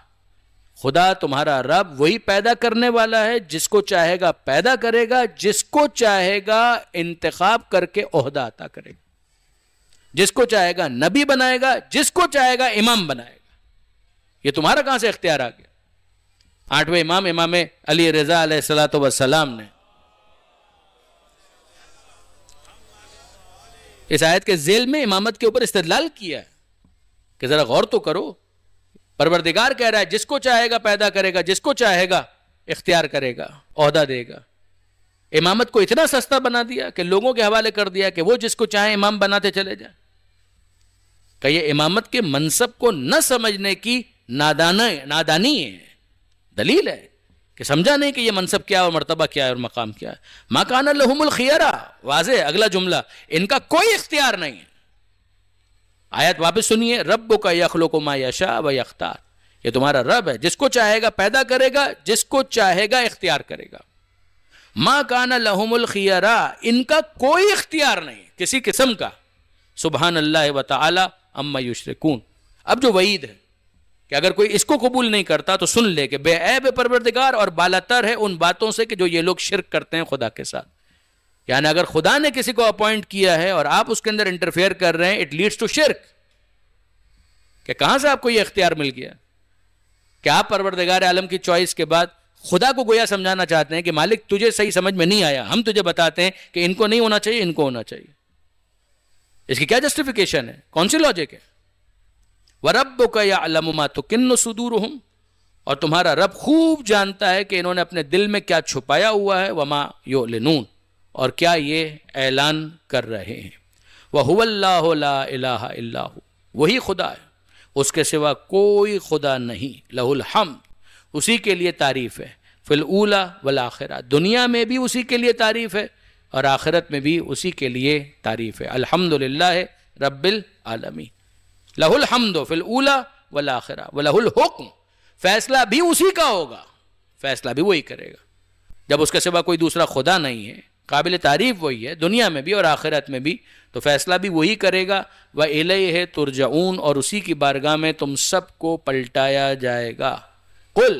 خدا تمہارا رب وہی پیدا کرنے والا ہے، جس کو چاہے گا پیدا کرے گا، جس کو چاہے گا انتخاب کر کے عہدہ عطا کرے گا، جس کو چاہے گا نبی بنائے گا، جس کو چاہے گا امام بنائے گا۔ یہ تمہارا کہاں سے اختیار آ گیا؟ 8ویں امام علی رضا علیہ الصلوۃ والسلام نے اس آیت کے ذیل میں امامت کے اوپر استدلال کیا ہے کہ ذرا غور تو کرو، پروردگار کہہ رہا ہے جس کو چاہے گا پیدا کرے گا، جس کو چاہے گا اختیار کرے گا، عہدہ دے گا۔ امامت کو اتنا سستا بنا دیا کہ لوگوں کے حوالے کر دیا کہ وہ جس کو چاہے امام بناتے چلے جائیں۔ کہ یہ امامت کے منصب کو نہ سمجھنے کی نادانی ہے، دلیل ہے کہ سمجھا نہیں کہ یہ منصب کیا اور مرتبہ کیا ہے اور مقام کیا ہے۔ ما کان لہم الخیرہ، واضح اگلا جملہ، ان کا کوئی اختیار نہیں ہے۔ آیت واپس سنیے، ربک یخلق ما یشاء ویختار، یہ تمہارا رب ہے، جس کو چاہے گا پیدا کرے گا، جس کو چاہے گا اختیار کرے گا۔ ما کان لہم الخیرہ، ان کا کوئی اختیار نہیں کسی قسم کا، سبحان اللہ وتعالی عما یشرکون۔ اب جو وعید ہے کہ اگر کوئی اس کو قبول نہیں کرتا تو سن لے کہ بے عیب پروردگار اور بالاتر ہے ان باتوں سے کہ جو یہ لوگ شرک کرتے ہیں خدا کے ساتھ۔ یعنی اگر خدا نے کسی کو اپوائنٹ کیا ہے اور آپ اس کے اندر انٹرفیئر کر رہے ہیں، اٹ لیڈس ٹو شرک۔ کہ کہاں سے آپ کو یہ اختیار مل گیا کہ آپ پروردگار عالم کی چوائس کے بعد خدا کو گویا سمجھانا چاہتے ہیں کہ مالک تجھے صحیح سمجھ میں نہیں آیا، ہم تجھے بتاتے ہیں کہ ان کو نہیں ہونا چاہیے، ان کو ہونا چاہیے۔ اس کی کیا جسٹیفیکیشن ہے؟ کون سی لاجک ہے؟ وَرَبُّكَ يَعْلَمُ مَا تُكِنُّ صُدُورُهُمْ، اور تمہارا رب خوب جانتا ہے کہ انہوں نے اپنے دل میں کیا چھپایا ہوا ہے، وَمَا يُعْلِنُونَ، اور کیا یہ اعلان کر رہے ہیں۔ وَهُوَ اللَّهُ لَا إِلَٰهَ إِلَّا هُوَ، وہی خدا ہے، اس کے سوا کوئی خدا نہیں۔ لَهُ الْحَمْدُ، اسی کے لیے تعریف ہے، فِي الْأُولَى وَالْآخِرَةِ، دنیا میں بھی اسی کے لیے تعریف ہے اور آخرت میں بھی اسی کے لیے تعریف ہے۔ الحمدللہ رب العالمین، لَهُ الْحَمْدُ فِي الْأُولَى وَالْآخِرَةِ وَلَهُ الْحُكْمُ، فیصلہ بھی اسی کا ہوگا، فیصلہ بھی وہی کرے گا۔ جب اس کے سوا کوئی دوسرا خدا نہیں ہے، قابل تعریف وہی ہے، دنیا میں بھی اور آخرت میں بھی، تو فیصلہ بھی وہی کرے گا۔ وَإِلَيْهِ تُرْجَعُونَ، اور اسی کی بارگاہ میں تم سب کو پلٹایا جائے گا۔ قل،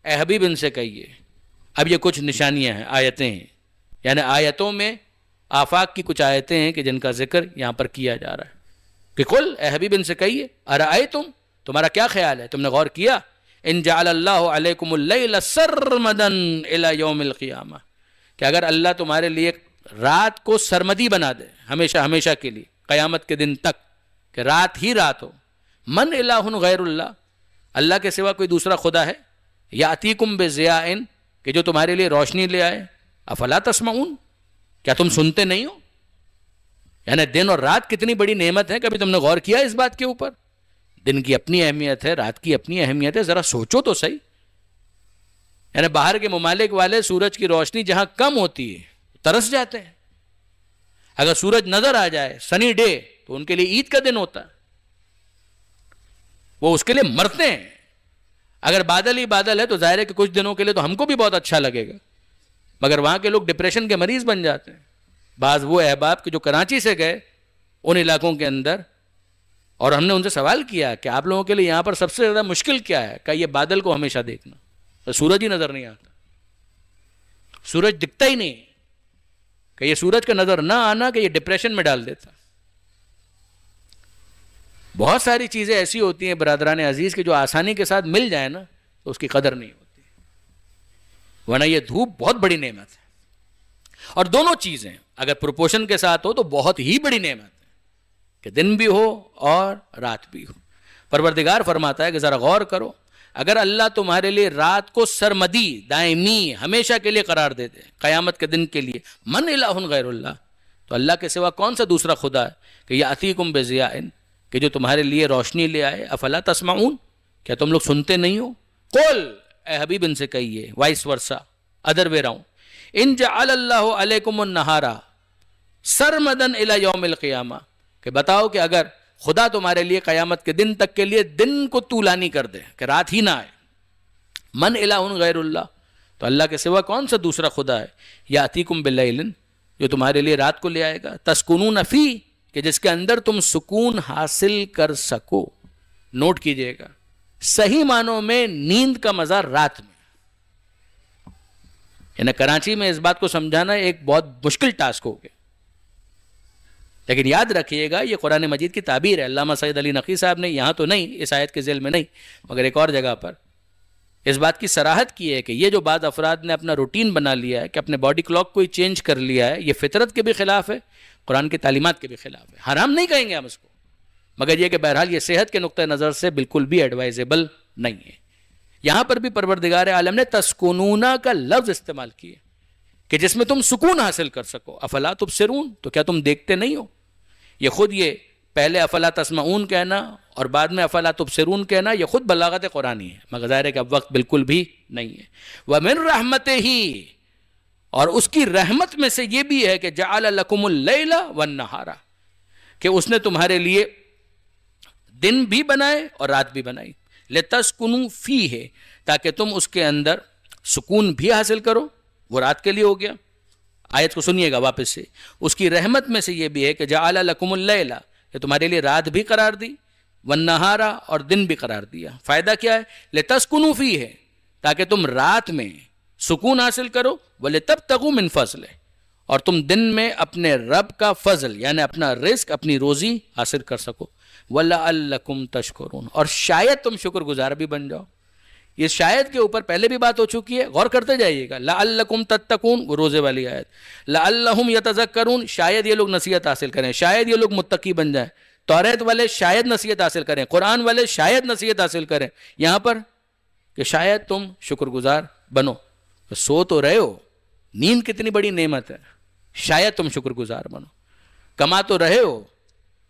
اے حبیب ان سے کہیے، اب یہ کچھ نشانیاں ہیں، آیتیں ہیں، یعنی آیتوں میں آفاق کی کچھ آیتیں ہیں کہ جن کا ذکر یہاں پر کیا جا رہا ہے کہ قل، اے حبیب ان سے کہیے، ارأیتم، تمہارا کیا خیال ہے، تم نے غور کیا، ان جعل اللہ علیکم اللیل سرمدا الی یوم القیامہ، کہ اگر اللہ تمہارے لیے رات کو سرمدی بنا دے، ہمیشہ ہمیشہ کے لیے، قیامت کے دن تک، کہ رات ہی رات ہو، من الہ غیر اللہ، اللہ کے سوا کوئی دوسرا خدا ہے، یاتیکم بضیاء، کہ جو تمہارے لیے روشنی لے آئے، افلا تسمعون، کیا تم سنتے نہیں ہو؟ یعنی دن اور رات کتنی بڑی نعمت ہے، کبھی تم نے غور کیا اس بات کے اوپر؟ دن کی اپنی اہمیت ہے، رات کی اپنی اہمیت ہے، ذرا سوچو تو صحیح۔ یعنی باہر کے ممالک والے سورج کی روشنی جہاں کم ہوتی ہے ترس جاتے ہیں، اگر سورج نظر آ جائے سنی ڈے تو ان کے لیے عید کا دن ہوتا ہے، وہ اس کے لیے مرتے ہیں۔ اگر بادل ہی بادل ہے تو ظاہر ہے کہ کچھ دنوں کے لیے تو ہم کو بھی بہت اچھا لگے گا، مگر وہاں کے لوگ ڈپریشن کے مریض بن جاتے ہیں۔ بعض وہ احباب کہ جو کراچی سے گئے ان علاقوں کے اندر، اور ہم نے ان سے سوال کیا کہ آپ لوگوں کے لیے یہاں پر سب سے زیادہ مشکل کیا ہے؟ کہ یہ بادل کو ہمیشہ دیکھنا، تو سورج ہی نظر نہیں آتا، سورج دکھتا ہی نہیں، کہ یہ سورج کا نظر نہ آنا کہ یہ ڈپریشن میں ڈال دیتا۔ بہت ساری چیزیں ایسی ہوتی ہیں برادران عزیز کہ جو آسانی کے ساتھ مل جائے نا تو اس کی قدر نہیں ہوتی، ورنہ یہ دھوپ بہت بڑی نعمت ہے، اور دونوں چیزیں اگر پروپورشن کے ساتھ ہو تو بہت ہی بڑی نعمت ہے، کہ دن بھی ہو اور رات بھی ہو۔ پروردگار فرماتا ہے کہ ذرا غور کرو، اگر اللہ تمہارے لیے رات کو سرمدی، دائمی، ہمیشہ کے لیے قرار دے دے، قیامت کے دن کے لیے، من الہ غیر اللہ، تو اللہ کے سوا کون سا دوسرا خدا ہے کہ یاتیکم بضیاء، کہ جو تمہارے لیے روشنی لے آئے، افلا تسمعون، کیا تم لوگ سنتے نہیں ہو؟ قل، اے حبیب ان سے کہیے، vice versa, other way round, ان جعل اللہ علیکم النہار سرمدا الی یوم القیامہ، کہ بتاؤ کہ اگر خدا تمہارے لیے قیامت کے دن تک کے لیے دن کو طولانی کر دے کہ رات ہی نہ آئے، من الہ غیر اللہ، تو اللہ کے سوا کون سا دوسرا خدا ہے، یاتیکم باللیل، جو تمہارے لیے رات کو لے آئے گا، تسکنون فی، کہ جس کے اندر تم سکون حاصل کر سکو۔ نوٹ کیجئے گا، صحیح معنوں میں نیند کا مزہ رات میں، یعنی کراچی میں اس بات کو سمجھانا ایک بہت مشکل ٹاسک ہو گیا، لیکن یاد رکھیے گا یہ قرآن مجید کی تعبیر ہے۔ علامہ سعید علی نقی صاحب نے یہاں تو نہیں، اس آیت کے ذیل میں نہیں، مگر ایک اور جگہ پر اس بات کی صراحت کی ہے کہ یہ جو بعض افراد نے اپنا روٹین بنا لیا ہے کہ اپنے باڈی کلاک کو ہی چینج کر لیا ہے، یہ فطرت کے بھی خلاف ہے، قرآن کی تعلیمات کے بھی خلاف ہے۔ حرام نہیں کہیں گے ہم اس کو، مگر یہ کہ بہرحال یہ صحت کے نقطہ نظر سے بالکل بھی ایڈوائزیبل نہیں ہے۔ یہاں پر بھی پروردگار عالم نے تسکنونا کا لفظ استعمال کیا کہ جس میں تم سکون حاصل کر سکو، افلا تبصرون، تو کیا تم دیکھتے نہیں ہو؟ یہ خود یہ پہلے افلا تسمعون کہنا اور بعد میں افلا تبصرون کہنا، یہ خود بلاغت قرآنی ہے، مگر ظاہر ہے کہ اب وقت بالکل بھی نہیں ہے۔ وَمِن رَحْمَتِهِ، اور اس کی رحمت میں سے یہ بھی ہے کہ جعل لکم اللیل والنہار، کہ اس نے تمہارے لیے دن بھی بنائے اور رات بھی بنائی، لتسکنوا فیہ، تاکہ تم اس کے اندر سکون بھی حاصل کرو، وہ رات کے لیے ہو گیا۔ آیت کو سنیے گا واپس سے، اس کی رحمت میں سے یہ بھی ہے کہ جعل لکم اللیل، کہ تمہارے لیے رات بھی قرار دی، والنہار، اور دن بھی قرار دیا۔ فائدہ کیا ہے؟ لتسکنوا فیہ، تاکہ تم رات میں سکون حاصل کرو، وَلِتَبْتَغُوا مِنْ فَضْلِهِ، اور تم دن میں اپنے رب کا فضل یعنی اپنا رزق، اپنی روزی حاصل کر سکو، وَلَعَلَّكُمْ تَشْكُرُونَ، اور شاید تم شکر گزار بھی بن جاؤ۔ یہ شاید کے اوپر پہلے بھی بات ہو چکی ہے، غور کرتے جائیے گا. لعلکم تتقون، وہ روزے والی آیت. لعلہم یتذکرون، شاید یہ لوگ نصیحت حاصل کریں، شاید یہ لوگ متقی بن جائیں. توریت والے شاید نصیحت حاصل کریں، قرآن والے شاید نصیحت حاصل کریں. یہاں پر کہ شاید تم شکر گزار بنو. سو تو رہے ہو، نیند کتنی بڑی نعمت ہے، شاید تم شکر گزار بنو. کما تو رہے ہو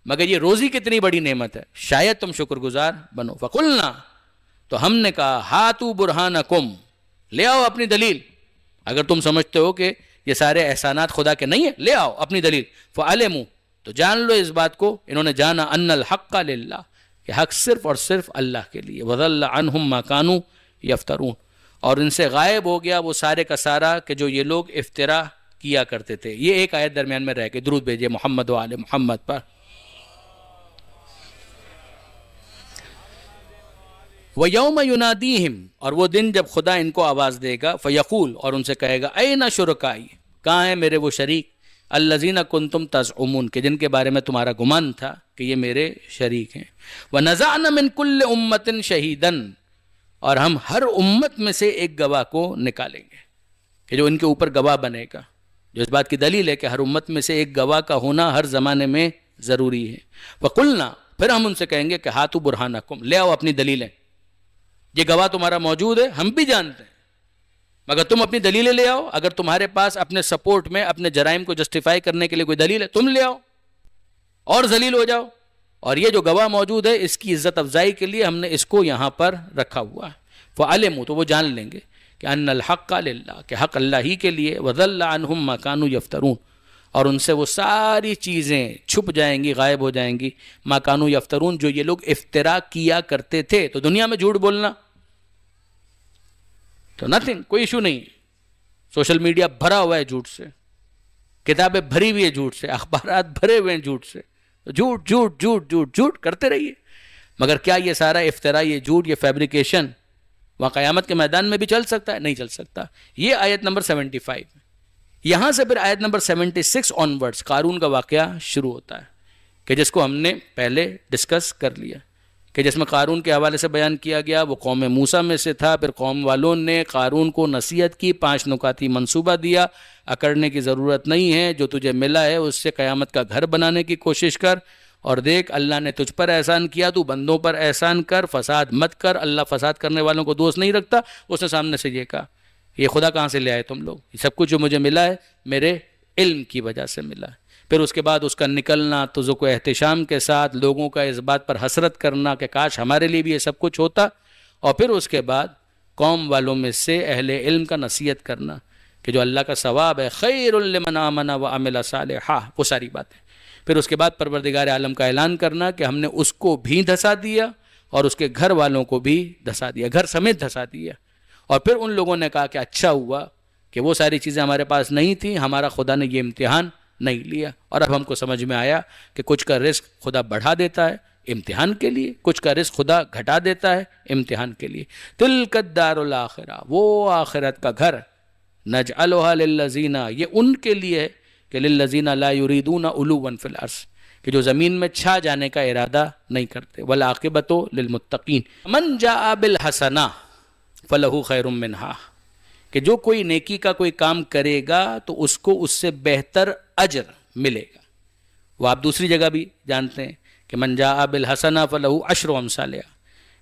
مگر یہ روزی کتنی بڑی نعمت ہے، شاید تم شکر گزار بنو. فقلنا، تو ہم نے کہا ہاتو برہانکم، لے آؤ اپنی دلیل. اگر تم سمجھتے ہو کہ یہ سارے احسانات خدا کے نہیں ہیں، لے آؤ اپنی دلیل. فعلموا، تو جان لو اس بات کو، انہوں نے جانا ان الحق للہ، کہ حق صرف اور صرف اللہ کے لیے. وضل عنہم ما کانوا یفترون، اور ان سے غائب ہو گیا وہ سارے کا سارا کہ جو یہ لوگ افترا کیا کرتے تھے. یہ ایک آیت درمیان میں رہ کے درود بھیجئے محمد و آل محمد پر. وَيَوْمَ يُنَادِيهِمْ، اور وہ دن جب خدا ان کو آواز دے گا. فَيَقُول، اور ان سے کہے گا أَيْنَ شُرَكَائِي، کہاں ہیں میرے وہ شریک، الَّذِينَ كُنْتُمْ تَزْعُمُونَ، کہ جن کے بارے میں تمہارا گمان تھا کہ یہ میرے شریک ہیں. وَنَزَعْنَا مِنْ كُلِّ أُمَّةٍ شَهِيدًا، اور ہم ہر امت میں سے ایک گواہ کو نکالیں گے کہ جو ان کے اوپر گواہ بنے گا. جو اس بات کی دلیل ہے کہ ہر امت میں سے ایک گواہ کا ہونا ہر زمانے میں ضروری ہے. وَقُلْنَا، پھر ہم ان سے کہیں گے کہ ہاتو برہانکم، لے آؤ اپنی دلیلیں. یہ گواہ تمہارا موجود ہے، ہم بھی جانتے ہیں، مگر تم اپنی دلیلیں لے آؤ. اگر تمہارے پاس اپنے سپورٹ میں اپنے جرائم کو جسٹیفائی کرنے کے لیے کوئی دلیل ہے، تم لے آؤ اور ذلیل ہو جاؤ. اور یہ جو گواہ موجود ہے اس کی عزت افزائی کے لیے ہم نے اس کو یہاں پر رکھا ہوا ہے. فعلموا، تو وہ جان لیں گے کہ ان الحق للہ، کہ حق اللہ ہی کے لیے. وضل عنہم ما کانوا یفترون، اور ان سے وہ ساری چیزیں چھپ جائیں گی، غائب ہو جائیں گی. ما کانوا یفترون، جو یہ لوگ افترا کیا کرتے تھے. تو دنیا میں جھوٹ بولنا تو نتھنگ، کوئی ایشو نہیں. سوشل میڈیا بھرا ہوا ہے جھوٹ سے، کتابیں بھری ہوئی ہے جھوٹ سے، اخبارات بھرے ہوئے ہیں جھوٹ سے. جھوٹ جھوٹ جھوٹ جھوٹ جھوٹ کرتے رہیے. مگر کیا یہ سارا افترا، یہ جھوٹ، یہ فیبریکیشن وہاں قیامت کے میدان میں بھی چل سکتا ہے؟ نہیں چل سکتا. یہ آیت نمبر 75. یہاں سے پھر آیت نمبر 76 آنورڈز قارون کا واقعہ شروع ہوتا ہے، کہ جس کو ہم نے پہلے ڈسکس کر لیا، کہ جس میں قارون کے حوالے سے بیان کیا گیا. وہ قوم موسیٰ میں سے تھا. پھر قوم والوں نے قارون کو نصیحت کی، 5 نکاتی منصوبہ دیا. اکڑنے کی ضرورت نہیں ہے، جو تجھے ملا ہے اس سے قیامت کا گھر بنانے کی کوشش کر. اور دیکھ، اللہ نے تجھ پر احسان کیا، تو بندوں پر احسان کر، فساد مت کر. اللہ فساد کرنے والوں کو دوست نہیں رکھتا. اس نے سامنے سے یہ کہا، یہ خدا کہاں سے لے آئے تم لوگ؟ یہ سب کچھ جو مجھے ملا ہے میرے علم کی وجہ سے ملا ہے. پھر اس کے بعد اس کا نکلنا تو ذوق و احتشام کے ساتھ لوگوں کا اس بات پر حسرت کرنا کہ کاش ہمارے لیے بھی یہ سب کچھ ہوتا. اور پھر اس کے بعد قوم والوں میں سے اہل علم کا نصیحت کرنا کہ جو اللہ کا ثواب ہے، خیر لمن آمن وعمل صالحا، وہ ساری باتیں. پھر اس کے بعد پروردگار عالم کا اعلان کرنا کہ ہم نے اس کو بھی دھسا دیا اور اس کے گھر والوں کو بھی دھسا دیا، گھر سمیت دھسا دیا. اور پھر ان لوگوں نے کہا کہ اچھا ہوا کہ وہ ساری چیزیں ہمارے پاس نہیں تھیں، ہمارا خدا نے یہ امتحان نہیں لیا. اور اب ہم کو سمجھ میں آیا کہ کچھ کا رزق خدا بڑھا دیتا ہے امتحان کے لیے، کچھ کا رزق خدا گھٹا دیتا ہے امتحان کے لیے. تلک الدار الاخرہ، وہ آخرت کا گھر. نجعلها للذین، یہ ان کے لیے ہے کہ للذین لا یریدون علوا فی الارض، کہ جو زمین میں چھا جانے کا ارادہ نہیں کرتے. والعاقبۃ للمتقین. من جاء بالحسنہ فلہ خیر منہا، کہ جو کوئی نیکی کا کوئی کام کرے گا تو اس کو اس سے بہتر اجر ملے گا. وہ آپ دوسری جگہ بھی جانتے ہیں کہ من جاء بالحسنہ فلہ عشر امثالہا،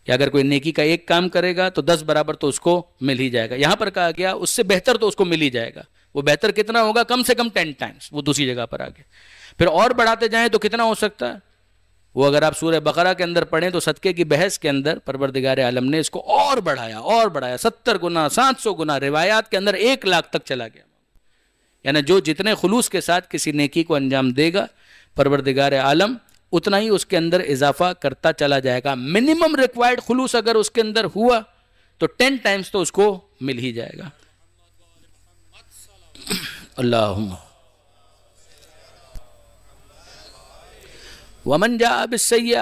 کہ اگر کوئی نیکی کا ایک کام کرے گا تو 10 برابر تو اس کو مل ہی جائے گا. یہاں پر کہا گیا اس سے بہتر تو اس کو مل ہی جائے گا. وہ بہتر کتنا ہوگا؟ کم سے کم 10 ٹائمز. وہ دوسری جگہ پر آگے پھر اور بڑھاتے جائیں تو کتنا ہو سکتا ہے؟ وہ اگر آپ سورہ بقرہ کے اندر پڑھیں تو صدقے کی بحث کے اندر پروردگار عالم نے اس کو اور بڑھایا 70 گنا 700 گنا، روایات کے اندر 1 لاکھ تک چلا گیا. یعنی جو جتنے خلوص کے ساتھ کسی نیکی کو انجام دے گا پروردگار عالم اتنا ہی اس کے اندر اضافہ کرتا چلا جائے گا. منیمم ریکوائرڈ خلوص اگر اس کے اندر ہوا تو 10 ٹائمز تو اس کو مل ہی جائے گا. اللہم. ومن جاء بالسیئہ،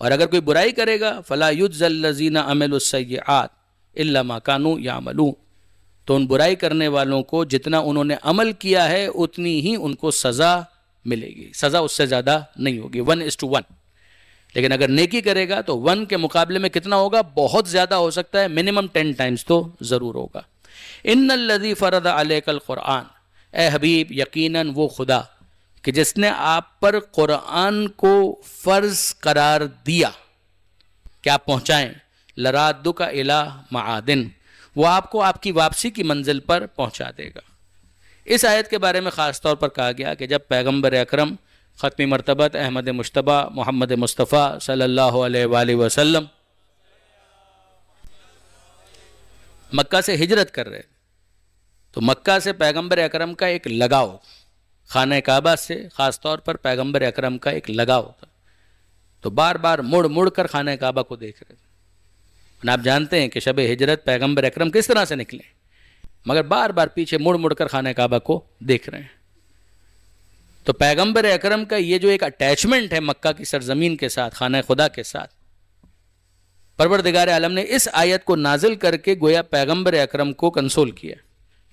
اور اگر کوئی برائی کرے گا فلا یجزی الذین عملوا السیئات الا ما کانوا یعملون، تو ان برائی کرنے والوں کو جتنا انہوں نے عمل کیا ہے اتنی ہی ان کو سزا ملے گی، سزا اس سے زیادہ نہیں ہوگی. 1:1. لیکن اگر نیکی کرے گا تو 1 کے مقابلے میں کتنا ہوگا؟ بہت زیادہ ہو سکتا ہے، منیمم 10 ٹائمز تو ضرور ہوگا۔ ان الذی فرض علیک القرآن، اے حبیب یقیناً وہ خدا کہ جس نے آپ پر قرآن کو فرض قرار دیا کہ آپ پہنچائیں، لرادک الی معادن، وہ آپ کو آپ کی واپسی کی منزل پر پہنچا دے گا۔ اس آیت کے بارے میں خاص طور پر کہا گیا کہ جب پیغمبر اکرم ختمی مرتبت احمد مجتبیٰ محمد مصطفیٰ صلی اللہ علیہ وآلہ وسلم مکہ سے ہجرت کر رہے تو مکہ سے پیغمبر اکرم کا ایک لگاؤ، خانہ کعبہ سے خاص طور پر پیغمبر اکرم کا ایک لگاؤ تھا، تو بار بار مڑ مڑ کر خانہ کعبہ کو دیکھ رہے تھے۔ آپ جانتے ہیں کہ شب ہجرت پیغمبر اکرم کس طرح سے نکلے، مگر بار بار پیچھے مڑ مڑ کر خانہ کعبہ کو دیکھ رہے ہیں۔ تو پیغمبر اکرم کا یہ جو ایک اٹیچمنٹ ہے مکہ کی سرزمین کے ساتھ، خانہ خدا کے ساتھ، پروردگار عالم نے اس آیت کو نازل کر کے گویا پیغمبر اکرم کو کنسول کیا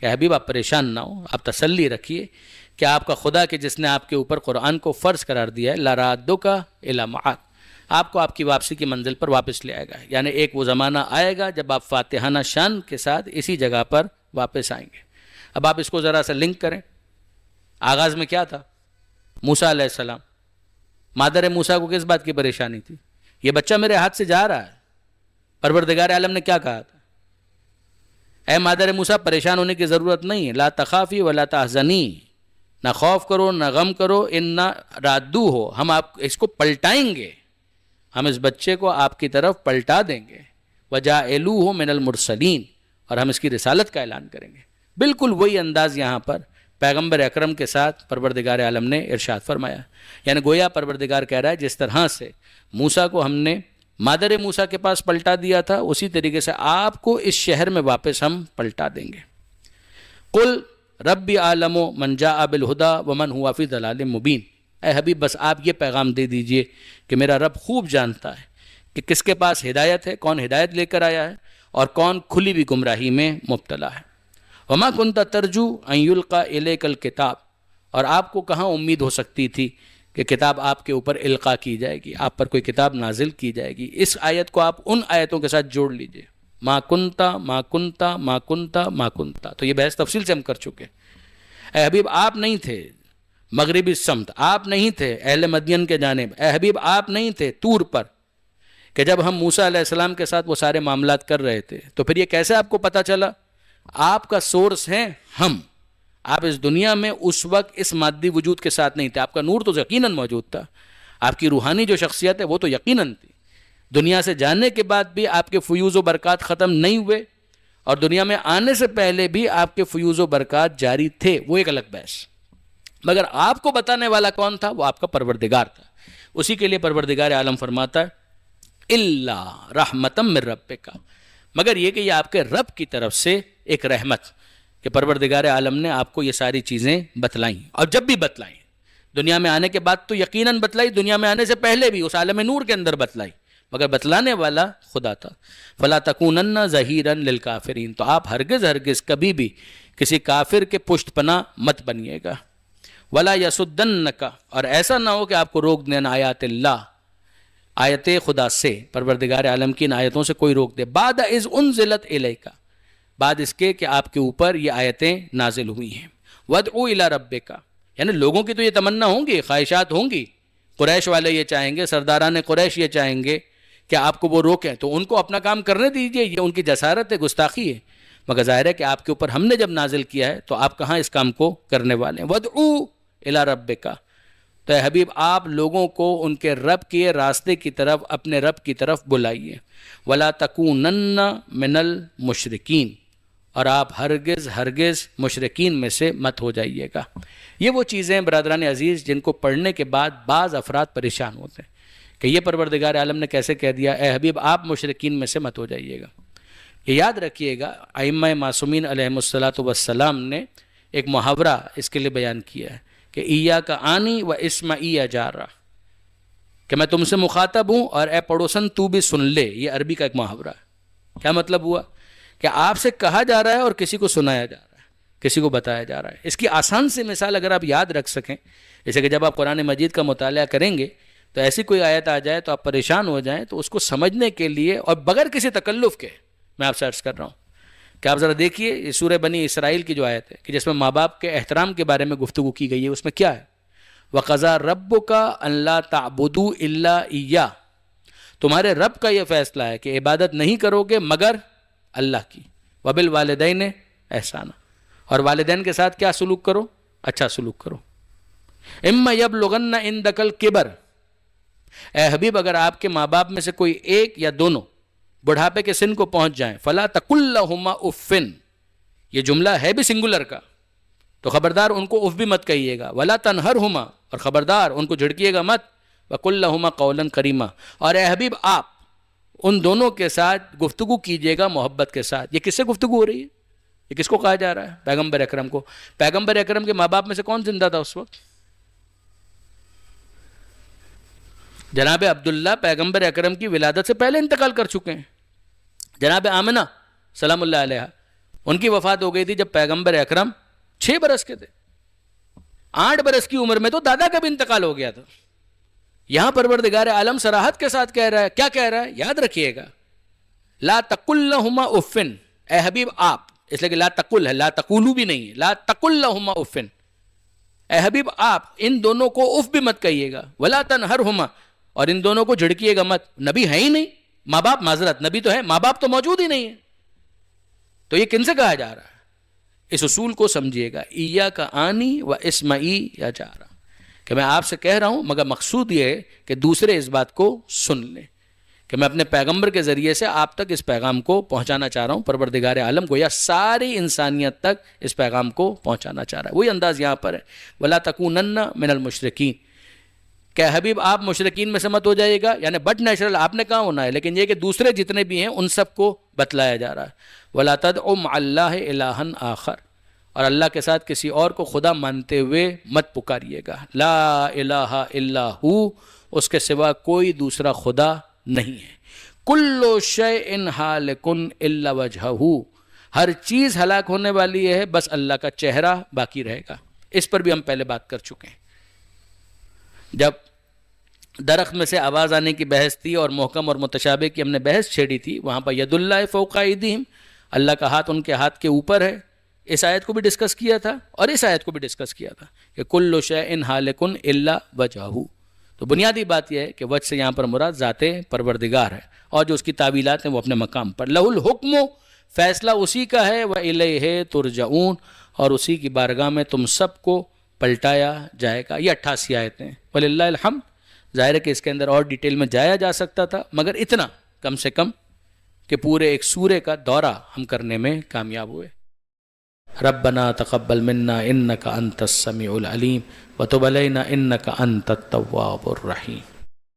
کہ حبیب آپ پریشان نہ ہو، آپ تسلی رکھیے کہ آپ کا خدا کہ جس نے آپ کے اوپر قرآن کو فرض قرار دیا ہے، لرادک الی معاد، آپ کو آپ کی واپسی کی منزل پر واپس لے آئے گا۔ یعنی ایک وہ زمانہ آئے گا جب آپ فاتحانہ شان کے ساتھ اسی جگہ پر واپس آئیں گے۔ اب آپ اس کو ذرا سا لنک کریں، آغاز میں کیا تھا؟ موسیٰ علیہ السلام، مادر موسیٰ کو کس بات کی پریشانی تھی؟ یہ بچہ میرے ہاتھ سے جا رہا ہے۔ پروردگار عالم نے کیا کہا تھا؟ اے مادر موسیٰ پریشان ہونے کی ضرورت نہیں ہے، لا تخافی ولا تحزنی، نہ خوف کرو نہ غم کرو، انا رادو ہو، ہم آپ اس کو پلٹائیں گے، ہم اس بچے کو آپ کی طرف پلٹا دیں گے، وجاعلوہ من المرسلین، اور ہم اس کی رسالت کا اعلان کریں گے۔ بالکل وہی انداز یہاں پر پیغمبر اکرم کے ساتھ پروردگار عالم نے ارشاد فرمایا، یعنی گویا پروردگار کہہ رہا ہے جس طرح سے موسیٰ کو ہم نے مادر موسیٰ کے پاس پلٹا دیا تھا، اسی طریقے سے آپ کو اس شہر میں واپس ہم پلٹا دیں گے۔ قل ربی عالم من جاء بالہدی ومن ہوا فی ضلال مبین، اے حبیب بس آپ یہ پیغام دے دیجئے کہ میرا رب خوب جانتا ہے کہ کس کے پاس ہدایت ہے، کون ہدایت لے کر آیا ہے اور کون کھلی ہوئی گمراہی میں مبتلا ہے۔ وما کنت ترجو ان یلقی الیک الکتاب، اور آپ کو کہاں امید ہو سکتی تھی کہ کتاب آپ کے اوپر القاء کی جائے گی، آپ پر کوئی کتاب نازل کی جائے گی۔ اس آیت کو آپ ان آیتوں کے ساتھ جوڑ لیجئے، ما کنتا ما کنتا ما کنتا ما کنتا، تو یہ بحث تفصیل سے ہم کر چکے۔ اے حبیب آپ نہیں تھے مغربی سمت، آپ نہیں تھے اہل مدین کے جانب، اے حبیب آپ نہیں تھے طور پر کہ جب ہم موسیٰ علیہ السلام کے ساتھ وہ سارے معاملات کر رہے تھے، تو پھر یہ کیسے آپ کو پتہ چلا؟ آپ کا سورس ہیں ہم، آپ اس دنیا میں اس وقت اس مادی وجود کے ساتھ نہیں تھے، آپ کا نور تو یقیناً موجود تھا، آپ کی روحانی جو شخصیت ہے وہ تو یقیناً تھی، دنیا سے جانے کے بعد بھی آپ کے فیوز و برکات ختم نہیں ہوئے، اور دنیا میں آنے سے پہلے بھی آپ کے فیوز و برکات جاری تھے، وہ ایک الگ بحث۔ مگر آپ کو بتانے والا کون تھا؟ وہ آپ کا پروردگار تھا۔ اسی کے لیے پروردگار عالم فرماتا ہے الا رحمتا من ربک، مگر یہ کہ یہ آپ کے رب کی طرف سے ایک رحمت کہ پروردگار عالم نے آپ کو یہ ساری چیزیں بتلائیں، اور جب بھی بتلائیں، دنیا میں آنے کے بعد تو یقیناً بتلائی، دنیا میں آنے سے پہلے بھی اس عالم نور کے اندر بتلائی، مگر بتلانے والا خدا تھا۔ فلا تکونن ظہیرا للکافرین، تو آپ ہرگز ہرگز کبھی بھی کسی کافر کے پشت پناہ مت بنیے گا۔ ولا یصدنک، اور ایسا نہ ہو کہ آپ کو روک دینا آیات اللہ، آیت خدا سے، پروردگار عالم کی ان آیتوں سے کوئی روک دے، بعد اذ انزلت الیک، بعد اس کے کہ آپ کے اوپر یہ آیتیں نازل ہوئی ہیں۔ وادعو الی ربک، یعنی لوگوں کی تو یہ تمنا ہوں گی، خواہشات ہوں گی، قریش والے یہ چاہیں گے، سرداران قریش یہ چاہیں گے کہ آپ کو وہ روکیں، تو ان کو اپنا کام کرنے دیجئے، یہ ان کی جسارت ہے، گستاخی ہے، مگر ظاہر ہے کہ آپ کے اوپر ہم نے جب نازل کیا ہے تو آپ کہاں اس کام کو کرنے والے ہیں۔ وادعو الی ربک، تو اے حبیب آپ لوگوں کو ان کے رب کے راستے کی طرف، اپنے رب کی طرف بلائیے۔ ولا تکونن من المشرکین، اور آپ ہرگز ہرگز مشرکین میں سے مت ہو جائیے گا۔ یہ وہ چیزیں برادران عزیز جن کو پڑھنے کے بعد بعض افراد پریشان ہوتے ہیں کہ یہ پروردگار عالم نے کیسے کہہ دیا اے حبیب آپ مشرکین میں سے مت ہو جائیے گا۔ یہ یاد رکھیے گا، ائمہ معصومین علیہم الصلاۃ والسلام نے ایک محاورہ اس کے لیے بیان کیا ہے کہ ایاک آنی و اسمعی جارہ، کہ میں تم سے مخاطب ہوں اور اے پڑوسن تو بھی سن لے۔ یہ عربی کا ایک محاورہ ہے۔ کیا مطلب ہوا؟ کہ آپ سے کہا جا رہا ہے اور کسی کو سنایا جا رہا ہے، کسی کو بتایا جا رہا ہے۔ اس کی آسان سی مثال اگر آپ یاد رکھ سکیں، جیسے کہ جب آپ قرآن مجید کا مطالعہ کریں گے تو ایسی کوئی آیت آ جائے تو آپ پریشان ہو جائیں تو اس کو سمجھنے کے لیے اور بغیر کسی تکلف کے میں آپ سے عرض کر رہا ہوں کہ آپ ذرا دیکھیے یہ سورہ بنی اسرائیل کی جو آیت ہے کہ جس میں ماں باپ کے احترام کے بارے میں گفتگو کی گئی ہے، اس میں کیا ہے؟ وَقَضَىٰ رَبُّكَ أَلَّا تَعْبُدُوا إِلَّا إِيَّاهُ، تمہارے رب کا یہ فیصلہ ہے کہ عبادت نہیں کرو گے مگر اللہ کی، وَبِالْوَالِدَيْنِ إِحْسَانًا، اور والدین کے ساتھ کیا سلوک کرو؟ اچھا سلوک کرو۔ اِمَّا يَبْلُغَنَّ عِندَكَ الْكِبَرَ، اے حبیب اگر آپ کے ماں باپ میں سے کوئی ایک یا دونوں بڑھاپے کے سن کو پہنچ جائیں، فَلَا تَقُلْ لَهُمَا أُفٍّ، یہ جملہ ہے بھی سنگولر کا، تو خبردار ان کو اف بھی مت کہیے گا، وَلَا تَنْهَرْهُمَا، اور خبردار ان کو جھڑکیے گا مت، وَقُلْ لَهُمَا قَوْلًا كَرِيمًا، اور اے حبیب آپ ان دونوں کے ساتھ گفتگو کیجیے گا محبت کے ساتھ۔ یہ کس سے گفتگو ہو رہی ہے؟ یہ کس کو کہا جا رہا ہے؟ پیغمبر اکرم کو۔ پیغمبر اکرم کے ماں باپ میں سے کون زندہ تھا اس وقت؟ جناب عبداللہ پیغمبر اکرم کی ولادت سے پہلے انتقال کر چکے ہیں۔ جناب آمنہ سلام اللہ علیہ، ان کی وفات ہو گئی تھی جب پیغمبر اکرم 6 برس کے تھے۔ 8 برس کی عمر میں تو دادا کا بھی انتقال ہو گیا تھا۔ یہاں پروردگار عالم صراحت کے ساتھ کہہ رہا ہے، کیا کہہ رہا ہے؟ یاد رکھیے گا، لا تقل لہما افن، اے حبیب آپ، اس لیے کہ لا تقل ہے، لا تقولو بھی نہیں ہے، لا تقل لہما افن، اے حبیب آپ ان دونوں کو اف بھی مت کہیے گا، ولا تنہرہما، اور ان دونوں کو جھڑکیے گا مت۔ نبی ہے ہی نہیں، ماں باپ معذرت، نبی تو ہے، ماں باپ تو موجود ہی نہیں ہے، تو یہ کن سے کہا جا رہا ہے؟ اس اصول کو سمجھیے گا، ایاک آنی و اسمعی یا جارا، کہ میں آپ سے کہہ رہا ہوں مگر مقصود یہ ہے کہ دوسرے اس بات کو سن لیں کہ میں اپنے پیغمبر کے ذریعے سے آپ تک اس پیغام کو پہنچانا چاہ رہا ہوں۔ پروردگار عالم کو یا ساری انسانیت تک اس پیغام کو پہنچانا چاہ رہا ہے۔ وہی انداز یہاں پر ہے، وَلَا تَكُونَنَّ مِنَ الْمُشْرِكِينَ، کہ حبیب آپ مشرکین میں سے مت ہو جائے گا، یعنی بٹ نیچرل آپ نے کہاں ہونا ہے، لیکن یہ کہ دوسرے جتنے بھی ہیں ان سب کو بتلایا جا رہا ہے۔ وَلَا تَدْعُ مَعَ اللَّهِ إِلَٰهًا آخر، اور اللہ کے ساتھ کسی اور کو خدا مانتے ہوئے مت پکاریے گا۔ لا الہ الا ہو، اس کے سوا کوئی دوسرا خدا نہیں ہے۔ کل شیء ہالک الا وجہہ، ہر چیز ہلاک ہونے والی ہے بس اللہ کا چہرہ باقی رہے گا۔ اس پر بھی ہم پہلے بات کر چکے ہیں، جب درخت میں سے آواز آنے کی بحث تھی اور محکم اور متشابہ کی ہم نے بحث چھیڑی تھی، وہاں پر ید اللہ فوق ایدیہم، اللہ کا ہاتھ ان کے ہاتھ کے اوپر ہے، اس آیت کو بھی ڈسکس کیا تھا اور اس آیت کو بھی ڈسکس کیا تھا کہ کل شیء ہالک الا وجہہ۔ تو بنیادی بات یہ ہے کہ وجہ سے یہاں پر مراد ذات پروردگار ہے، اور جو اس کی تعویلات ہیں وہ اپنے مقام پر۔ لہ الحکم، فیصلہ اسی کا ہے، وَإِلَيْهِ تُرْجَعُونَ، اور اسی کی بارگاہ میں تم سب کو پلٹایا جائے گا۔ یہ 88 آیتیں ہیں، وَلِلَّهِ الْحَمْدُ۔ ظاہر ہے کہ اس کے اندر اور ڈیٹیل میں جایا جا سکتا تھا، مگر اتنا کم سے کم کہ پورے ایک سورے کا دورہ ہم کرنے میں کامیاب ہوئے۔ ربنا تقبل منا انك انت السميع العليم وتب علينا انك انت التواب الرحيم۔